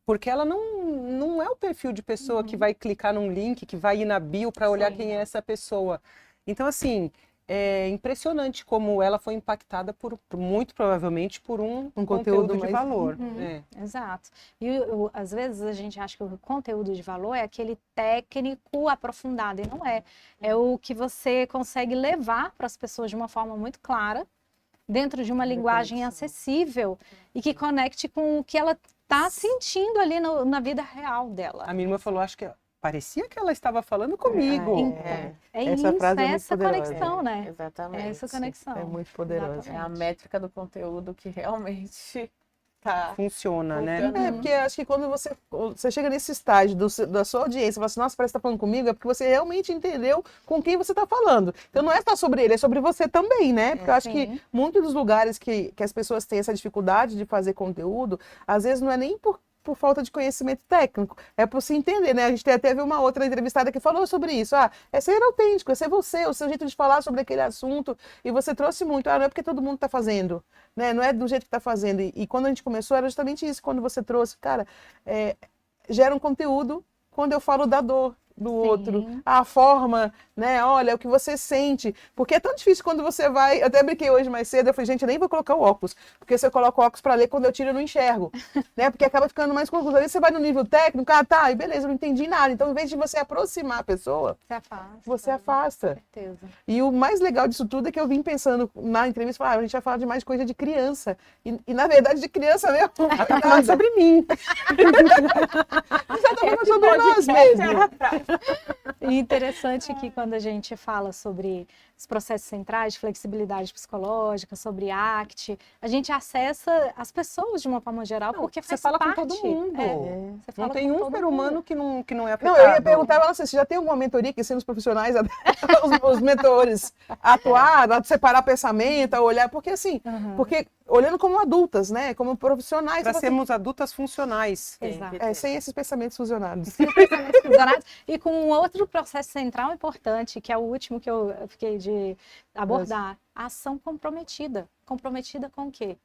Speaker 4: Porque ela não é o perfil de pessoa que vai clicar num link, que vai ir na bio para olhar quem é essa pessoa. Então, assim, é impressionante como ela foi impactada muito provavelmente por um conteúdo de valor.
Speaker 3: Exato. E às vezes a gente acha que o conteúdo de valor é aquele técnico aprofundado, e não é. É o que você consegue levar para as pessoas de uma forma muito clara, dentro de uma linguagem acessível e que conecte com o que ela está sentindo ali na vida real dela.
Speaker 4: A minha irmã falou, acho que parecia que ela estava falando comigo.
Speaker 1: Essa frase é muito
Speaker 3: essa
Speaker 1: poderosa.
Speaker 3: conexão, né?
Speaker 2: Exatamente.
Speaker 3: É essa conexão.
Speaker 1: É muito poderosa.
Speaker 3: Exatamente.
Speaker 2: É a métrica do conteúdo que realmente tá
Speaker 4: Funciona, né?
Speaker 2: funcionando.
Speaker 1: Porque acho que quando você chega nesse estágio da sua audiência, você fala assim, nossa, parece que tá falando comigo, é porque você realmente entendeu com quem você tá falando. Então não é só sobre ele, é sobre você também, né? Porque eu acho que muitos dos lugares que as pessoas têm essa dificuldade de fazer conteúdo, às vezes não é nem por falta de conhecimento técnico, é por se entender, né? A gente até viu uma outra entrevistada que falou sobre isso. É ser autêntico, é ser você, o seu jeito de falar sobre aquele assunto. E você trouxe muito, não é porque todo mundo está fazendo, né? Não é do jeito que está fazendo. E quando a gente começou, era justamente isso, quando você trouxe, cara, gera um conteúdo quando eu falo da dor do outro, a forma, né? Olha, é o que você sente. Porque é tão difícil quando você vai... Eu até brinquei hoje mais cedo, eu falei, gente, eu nem vou colocar o óculos, porque se eu coloco o óculos para ler, quando eu tiro eu não enxergo, né? Porque acaba ficando mais confuso. Às vezes você vai no nível técnico, tá, e beleza, eu não entendi nada. Então, em vez de você aproximar a pessoa,
Speaker 3: Se afasta.
Speaker 1: você afasta.
Speaker 3: Com certeza.
Speaker 1: E o mais legal disso tudo é que eu vim pensando na entrevista, a gente vai falar de mais coisa de criança. E na verdade, de criança mesmo.
Speaker 4: Ela tá falando sobre mim.
Speaker 1: Você tá falando sobre nós mesmos.
Speaker 3: E interessante que quando a gente fala sobre os processos centrais de flexibilidade psicológica, sobre ACT, a gente acessa as pessoas de uma forma geral, porque
Speaker 4: Você
Speaker 3: faz
Speaker 4: fala
Speaker 3: parte.
Speaker 4: com todo mundo.
Speaker 3: Você fala
Speaker 4: Não tem
Speaker 3: com
Speaker 4: um
Speaker 3: todo
Speaker 4: ser
Speaker 3: mundo.
Speaker 4: humano que não é
Speaker 1: Não,
Speaker 4: afetado.
Speaker 1: eu ia perguntar pra ela assim, você já tem alguma mentoria que ensina os profissionais, os mentores a atuar, a separar pensamento, a olhar, porque assim,
Speaker 3: Uhum.
Speaker 1: porque olhando como adultas, né, como profissionais,
Speaker 4: Para
Speaker 1: você-
Speaker 4: sermos adultas funcionais.
Speaker 3: Exato.
Speaker 1: sem esses pensamentos fusionados.
Speaker 3: Pensamentos fusionados. E com um outro processo central importante, que é o último que eu fiquei de abordar, a ação comprometida. Comprometida com o quê?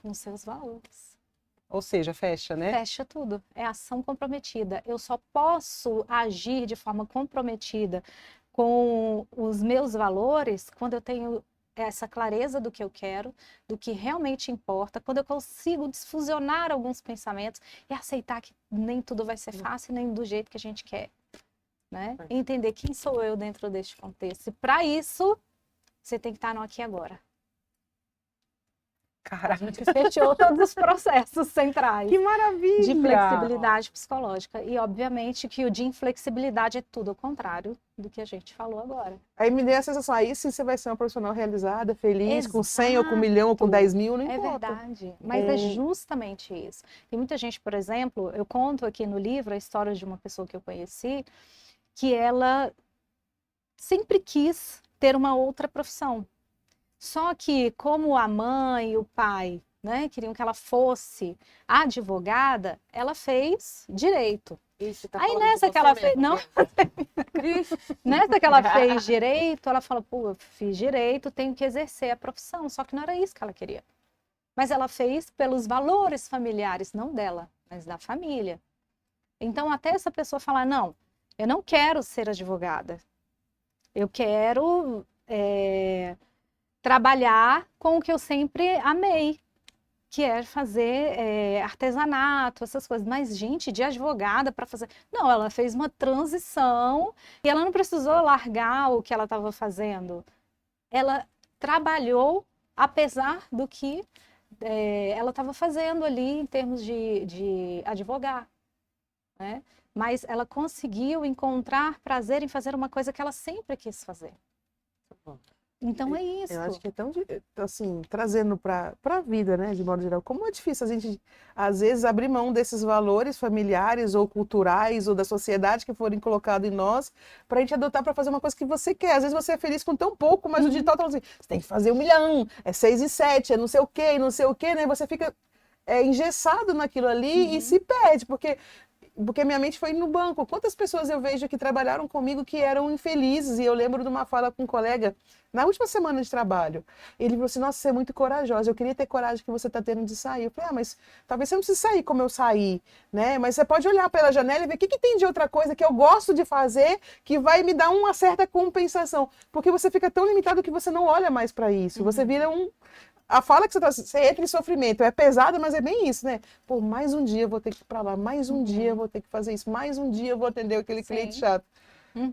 Speaker 3: Com os seus valores.
Speaker 4: Ou seja, fecha, né?
Speaker 3: Fecha tudo. É ação comprometida. Eu só posso agir de forma comprometida com os meus valores quando eu tenho essa clareza do que eu quero, do que realmente importa, quando eu consigo desfusionar alguns pensamentos e aceitar que nem tudo vai ser fácil, nem do jeito que a gente quer, né? E entender quem sou eu dentro deste contexto. E para isso, você tem que estar no aqui e agora. A
Speaker 4: Cara,
Speaker 3: gente fechou todos os processos centrais
Speaker 4: que maravilha!
Speaker 3: de flexibilidade psicológica. E, obviamente, que o de inflexibilidade é tudo ao contrário do que a gente falou agora.
Speaker 1: Aí me deu a sensação, aí sim você vai ser uma profissional realizada, feliz, com 100 ou com 1
Speaker 3: Exato.
Speaker 1: milhão ou com 10 mil, não
Speaker 3: É
Speaker 1: importa.
Speaker 3: verdade. Mas é justamente isso. Tem muita gente, por exemplo, eu conto aqui no livro a história de uma pessoa que eu conheci, que ela sempre quis ter uma outra profissão. Só que, como a mãe e o pai, né, queriam que ela fosse advogada, ela fez direito.
Speaker 2: Isso, tá
Speaker 3: Aí
Speaker 2: falando de
Speaker 3: nessa que
Speaker 2: você
Speaker 3: ela
Speaker 2: mesmo,
Speaker 3: fez, não,
Speaker 2: viu?
Speaker 3: nessa que ela fez direito, ela falou, pô, eu fiz direito, tenho que exercer a profissão. Só que não era isso que ela queria. Mas ela fez pelos valores familiares, não dela, mas da família. Então, até essa pessoa falar, não, eu não quero ser advogada. Eu quero trabalhar com o que eu sempre amei, que é fazer artesanato, essas coisas. Mas, gente, de advogada para fazer... Não, ela fez uma transição e ela não precisou largar o que ela estava fazendo. Ela trabalhou apesar do que ela estava fazendo ali em termos de advogar, né? Mas ela conseguiu encontrar prazer em fazer uma coisa que ela sempre quis fazer. Então é isso.
Speaker 1: Eu acho que é tão, assim, trazendo para a vida, né, de modo geral, como é difícil a gente, às vezes, abrir mão desses valores familiares ou culturais ou da sociedade que forem colocados em nós, para a gente adotar para fazer uma coisa que você quer. Às vezes você é feliz com tão pouco, mas o digital tá assim, você tem que fazer 1 milhão, é 6 e 7, é não sei o quê, não sei o quê, né? Você fica engessado naquilo ali e se perde, porque minha mente foi no banco. Quantas pessoas eu vejo que trabalharam comigo que eram infelizes? E eu lembro de uma fala com um colega, na última semana de trabalho. Ele falou assim, nossa, você é muito corajosa, eu queria ter coragem que você está tendo de sair. Eu falei, mas talvez você não precise sair como eu saí, né? Mas você pode olhar pela janela e ver o que tem de outra coisa que eu gosto de fazer que vai me dar uma certa compensação. Porque você fica tão limitado que você não olha mais para isso. Você vira a fala que você entra em sofrimento é pesada, mas é bem isso, né? Pô, mais um dia eu vou ter que ir pra lá, mais um dia eu vou ter que fazer isso, mais um dia eu vou atender aquele cliente chato.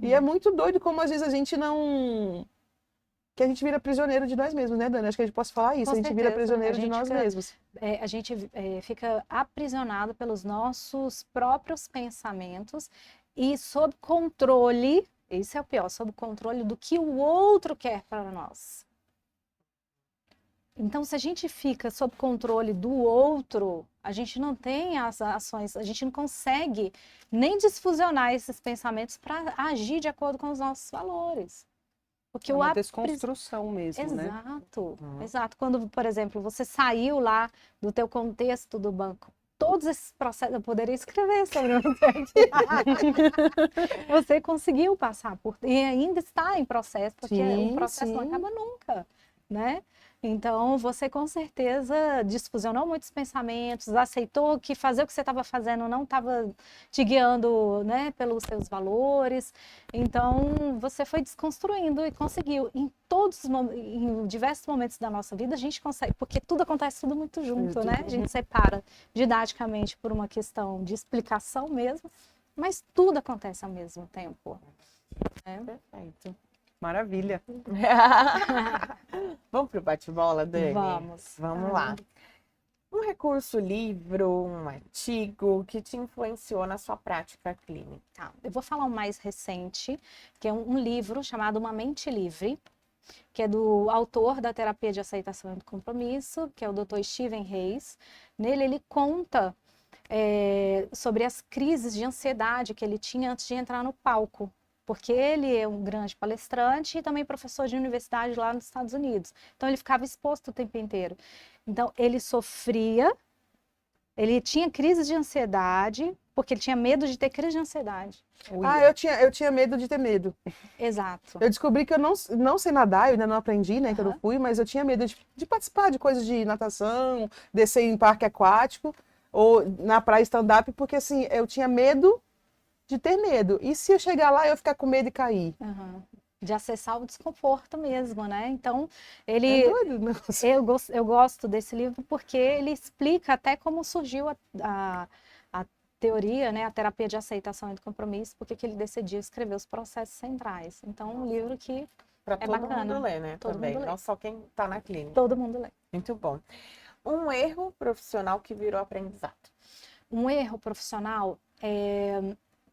Speaker 1: E é muito doido como às vezes a gente não... Que a gente vira prisioneiro de nós mesmos, né, Dani? Acho que a gente pode falar isso,
Speaker 3: Com
Speaker 1: a gente vira
Speaker 3: certeza.
Speaker 1: prisioneiro
Speaker 3: A
Speaker 1: de
Speaker 3: gente
Speaker 1: nós
Speaker 3: fica-
Speaker 1: mesmos.
Speaker 3: A gente fica aprisionado pelos nossos próprios pensamentos e sob controle, esse é o pior, sob controle do que o outro quer para nós. Então, se a gente fica sob controle do outro, a gente não tem as ações, a gente não consegue nem desfusionar esses pensamentos para agir de acordo com os nossos valores. Porque
Speaker 4: É
Speaker 3: o
Speaker 4: uma desconstrução mesmo, né?
Speaker 3: Exato, exato. Quando, por exemplo, você saiu lá do teu contexto do banco, todos esses processos, eu poderia escrever sobre você aqui. Você conseguiu passar por, e ainda está em processo, porque
Speaker 1: Sim,
Speaker 3: o processo não
Speaker 1: sim.
Speaker 3: acaba nunca, né? Então, você com certeza desfusionou muitos pensamentos, aceitou que fazer o que você estava fazendo não estava te guiando, né, pelos seus valores. Então, você foi desconstruindo e conseguiu. Em diversos momentos da nossa vida, a gente consegue, porque tudo acontece tudo muito junto, né? A gente separa didaticamente por uma questão de explicação mesmo, mas tudo acontece ao mesmo tempo.
Speaker 2: Perfeito.
Speaker 4: Maravilha.
Speaker 2: Vamos pro bate-bola, Dani?
Speaker 3: Vamos.
Speaker 2: Vamos lá. Um recurso, livro, um artigo que te influenciou na sua prática clínica.
Speaker 3: Tá, eu vou falar um mais recente, que é um livro chamado Uma Mente Livre, que é do autor da terapia de aceitação e do compromisso, que é o Dr. Steven Reis. Nele ele conta sobre as crises de ansiedade que ele tinha antes de entrar no palco, porque ele é um grande palestrante e também professor de universidade lá nos Estados Unidos. Então ele ficava exposto o tempo inteiro. Então ele sofria, ele tinha crises de ansiedade, porque ele tinha medo de ter crise de ansiedade.
Speaker 1: Eu tinha medo de ter medo.
Speaker 3: Exato.
Speaker 1: Eu descobri que eu não sei nadar, eu ainda não aprendi, né, que eu não fui, mas eu tinha medo de participar de coisas de natação, descer em parque aquático, ou na praia stand-up, porque assim, eu tinha medo de ter medo. E se eu chegar lá, eu ficar com medo e cair?
Speaker 3: Uhum. De acessar o desconforto mesmo, né? Então,
Speaker 1: É doido o negócio.
Speaker 3: eu gosto desse livro porque ele explica até como surgiu a teoria, né? A terapia de aceitação e do compromisso, porque que ele decidiu escrever os processos centrais. Então, um livro que
Speaker 2: Para
Speaker 3: é
Speaker 2: todo
Speaker 3: bacana.
Speaker 2: mundo ler, né?
Speaker 3: Todo
Speaker 2: Também,
Speaker 3: mundo lê.
Speaker 2: não só quem está na clínica.
Speaker 3: Todo mundo lê.
Speaker 2: Muito bom. Um erro profissional que virou aprendizado.
Speaker 3: Um erro profissional,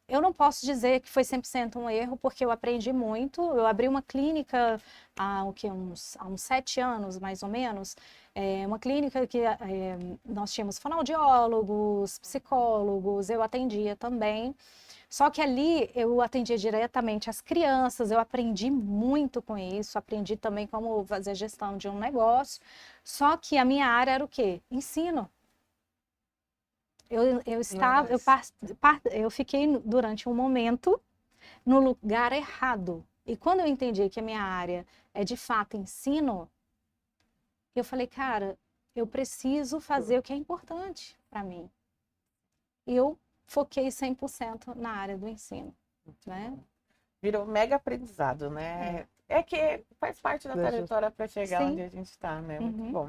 Speaker 3: eu não posso dizer que foi 100% um erro, porque eu aprendi muito. Eu abri uma clínica há uns 7 anos, mais ou menos. Uma clínica que nós tínhamos fonoaudiólogos, psicólogos, eu atendia também. Só que ali eu atendia diretamente as crianças, eu aprendi muito com isso, aprendi também como fazer gestão de um negócio. Só que a minha área era o quê? Ensino. Eu fiquei durante um momento no lugar errado. E quando eu entendi que a minha área é de fato ensino, eu falei, cara, eu preciso fazer o que é importante para mim. E eu foquei 100% na área do ensino, né?
Speaker 2: Virou mega aprendizado, né? É que faz parte da trajetória para chegar
Speaker 3: Sim.
Speaker 2: onde a gente está, né? Muito
Speaker 3: Uhum.
Speaker 2: bom.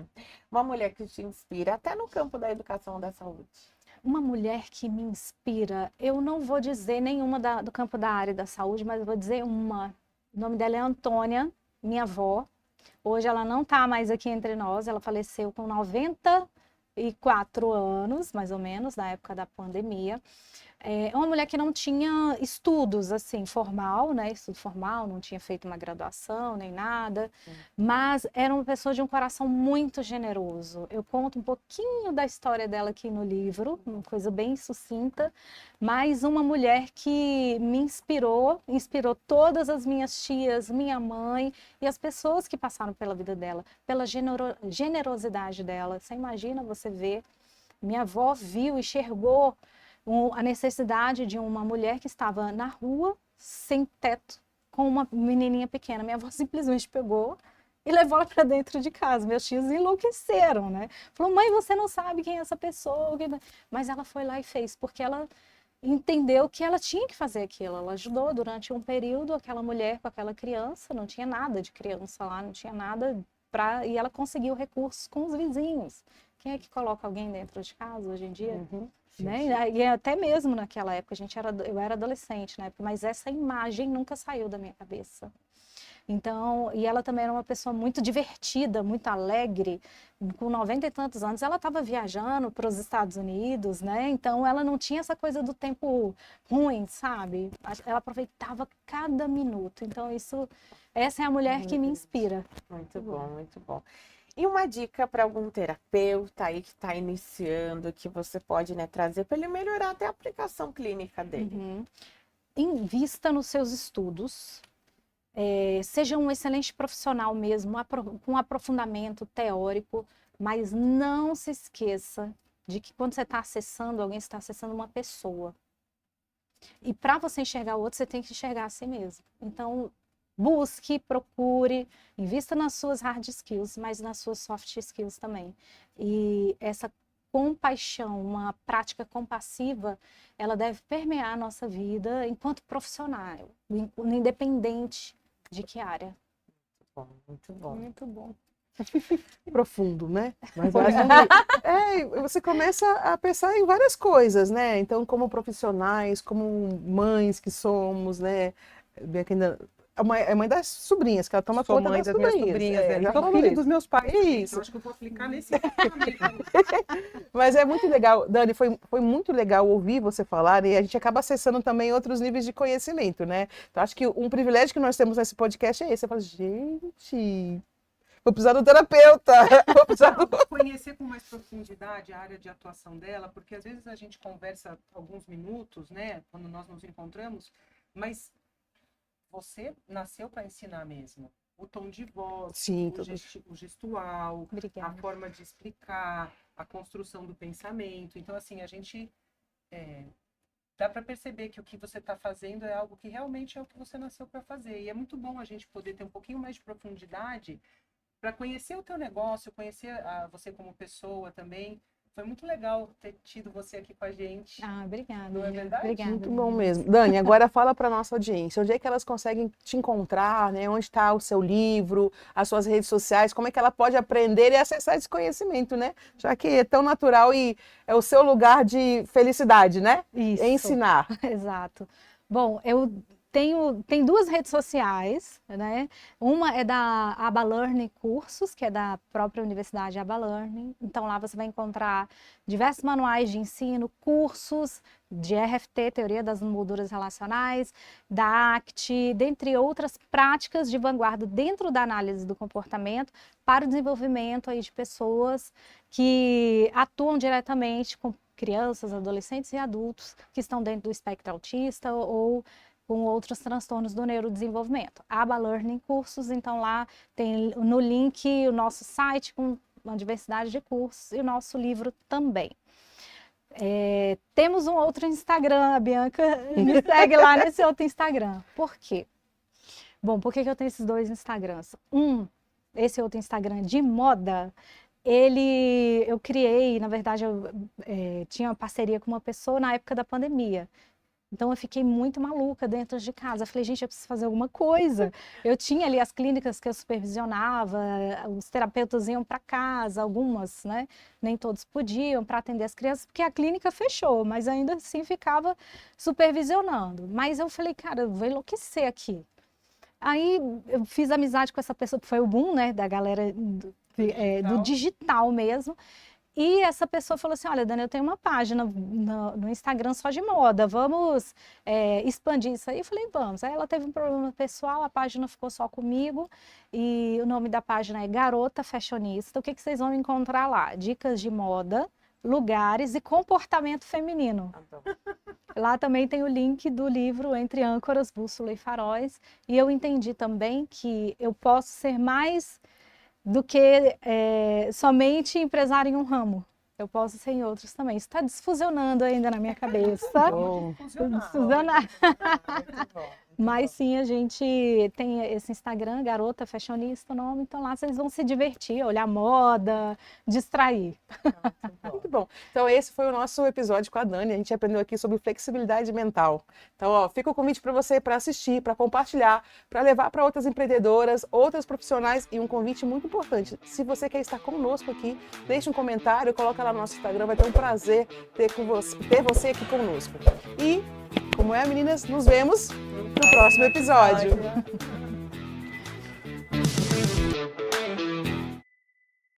Speaker 2: Uma mulher que te inspira, até no campo da educação e da saúde.
Speaker 3: Uma mulher que me inspira, eu não vou dizer nenhuma do campo da área da saúde, mas eu vou dizer uma. O nome dela é Antônia, minha avó. Hoje ela não está mais aqui entre nós, ela faleceu com 94 anos, mais ou menos, na época da pandemia. É uma mulher que não tinha estudos, assim, formal, né? Estudo formal, não tinha feito uma graduação nem nada, mas era uma pessoa de um coração muito generoso. Eu conto um pouquinho da história dela aqui no livro, uma coisa bem sucinta, mas uma mulher que me inspirou todas as minhas tias, minha mãe e as pessoas que passaram pela vida dela, pela generosidade dela. Você imagina, você ver, minha avó viu, enxergou a necessidade de uma mulher que estava na rua, sem teto, com uma menininha pequena. Minha avó simplesmente pegou e levou ela para dentro de casa. Meus tios enlouqueceram, né? Falou, mãe, você não sabe quem é essa pessoa. Mas ela foi lá e fez, porque ela entendeu que ela tinha que fazer aquilo. Ela ajudou durante um período aquela mulher com aquela criança, não tinha nada de criança lá, não tinha nada e ela conseguiu recursos com os vizinhos. Quem é que coloca alguém dentro de casa hoje em dia?
Speaker 4: Uhum.
Speaker 3: Né? E até mesmo naquela época, eu era adolescente na época, mas essa imagem nunca saiu da minha cabeça. Então, e ela também era uma pessoa muito divertida, muito alegre. Com 90 e tantos anos, ela estava viajando para os Estados Unidos, né? Então, ela não tinha essa coisa do tempo ruim, sabe? Ela aproveitava cada minuto. Então, essa é a mulher que me inspira.
Speaker 2: Muito bom, muito bom. E uma dica para algum terapeuta aí que está iniciando, que você pode, né, trazer para ele melhorar até a aplicação clínica dele.
Speaker 3: Uhum. Invista nos seus estudos. Seja um excelente profissional mesmo, com aprofundamento teórico, mas não se esqueça de que quando você está acessando alguém, você está acessando uma pessoa. E para você enxergar o outro, você tem que enxergar a si mesmo. Então, busque, procure, invista nas suas hard skills, mas nas suas soft skills também. E essa compaixão, uma prática compassiva, ela deve permear a nossa vida enquanto profissional, independente de que área.
Speaker 2: Bom, muito bom.
Speaker 3: Muito bom.
Speaker 1: Profundo, né? Mas eu acho que, você começa a pensar em várias coisas, né? Então, como profissionais, como mães que somos, né? Bianca ainda é mãe das sobrinhas, que ela toma
Speaker 4: Sou
Speaker 1: conta
Speaker 4: mãe
Speaker 1: das
Speaker 4: das minhas sobrinhas, né?
Speaker 1: já
Speaker 4: Sou
Speaker 1: falou
Speaker 4: filho
Speaker 1: isso.
Speaker 4: dos meus pais.
Speaker 1: Isso.
Speaker 4: Eu acho que eu vou aplicar nesse
Speaker 1: Mas é muito legal, Dani, foi muito legal ouvir você falar e a gente acaba acessando também outros níveis de conhecimento, né? Então, acho que um privilégio que nós temos nesse podcast é esse. Você fala, gente, vou precisar do terapeuta, vou precisar do...
Speaker 4: conhecer com mais profundidade a área de atuação dela, porque às vezes a gente conversa alguns minutos, né, quando nós nos encontramos, mas você nasceu para ensinar mesmo. O tom de voz,
Speaker 1: Sim,
Speaker 4: o gestual,
Speaker 3: Obrigada.
Speaker 4: a forma de explicar, a construção do pensamento. Então, assim, a gente dá para perceber que o que você está fazendo é algo que realmente é o que você nasceu para fazer. E é muito bom a gente poder ter um pouquinho mais de profundidade para conhecer o teu negócio, conhecer você como pessoa também. Foi muito legal ter tido você aqui com a gente.
Speaker 3: Ah, obrigada.
Speaker 4: Não é verdade?
Speaker 3: Obrigada.
Speaker 1: Muito bom mesmo. Dani, agora fala para nossa audiência, onde é que elas conseguem te encontrar, né? Onde está o seu livro, as suas redes sociais, como é que ela pode aprender e acessar esse conhecimento, né? Já que é tão natural e é o seu lugar de felicidade, né?
Speaker 3: Isso.
Speaker 1: Ensinar.
Speaker 3: Exato. Bom, eu tenho duas redes sociais, né? Uma é da Aba Learning Cursos, que é da própria Universidade Aba Learning. Então lá você vai encontrar diversos manuais de ensino, cursos de RFT, Teoria das Molduras Relacionais, da ACT, dentre outras práticas de vanguarda dentro da análise do comportamento para o desenvolvimento aí de pessoas que atuam diretamente com crianças, adolescentes e adultos que estão dentro do espectro autista ou com outros transtornos do neurodesenvolvimento. Aba Learning Cursos, então lá tem no link o nosso site com uma diversidade de cursos e o nosso livro também. Temos um outro Instagram, a Bianca me segue lá nesse outro Instagram. Por quê? Bom, por que eu tenho esses dois Instagrams? Esse outro Instagram de moda, eu criei, na verdade, eu tinha uma parceria com uma pessoa na época da pandemia. Então eu fiquei muito maluca dentro de casa. Eu falei, gente, eu preciso fazer alguma coisa. Eu tinha ali as clínicas que eu supervisionava, os terapeutas iam para casa, algumas, né? Nem todos podiam para atender as crianças, porque a clínica fechou, mas ainda assim ficava supervisionando. Mas eu falei, cara, eu vou enlouquecer aqui. Aí eu fiz amizade com essa pessoa, que foi o boom, né, da galera do digital mesmo. E essa pessoa falou assim, olha, Dani, eu tenho uma página no Instagram só de moda, vamos expandir isso aí? Eu falei, vamos. Aí ela teve um problema pessoal, a página ficou só comigo, e o nome da página é Garota Fashionista. O que vocês vão encontrar lá? Dicas de moda, lugares e comportamento feminino. Lá também tem o link do livro Entre Âncoras, Bússola e Faróis, e eu entendi também que eu posso ser mais do que somente empresário em um ramo. Eu posso ser em outros também. Isso está desfusionando ainda na minha cabeça. Desfusionar. Mas sim, a gente tem esse Instagram, Garota Fashionista, o nome. Então lá vocês vão se divertir, olhar moda, distrair.
Speaker 1: Muito bom. Então esse foi o nosso episódio com a Dani. A gente aprendeu aqui sobre flexibilidade mental. Então, ó, fica o convite para você para assistir, para compartilhar, para levar para outras empreendedoras, outras profissionais e um convite muito importante. Se você quer estar conosco aqui, deixe um comentário, coloca lá no nosso Instagram, vai ter um prazer ter você aqui conosco. E, como é, meninas, nos vemos no próximo episódio.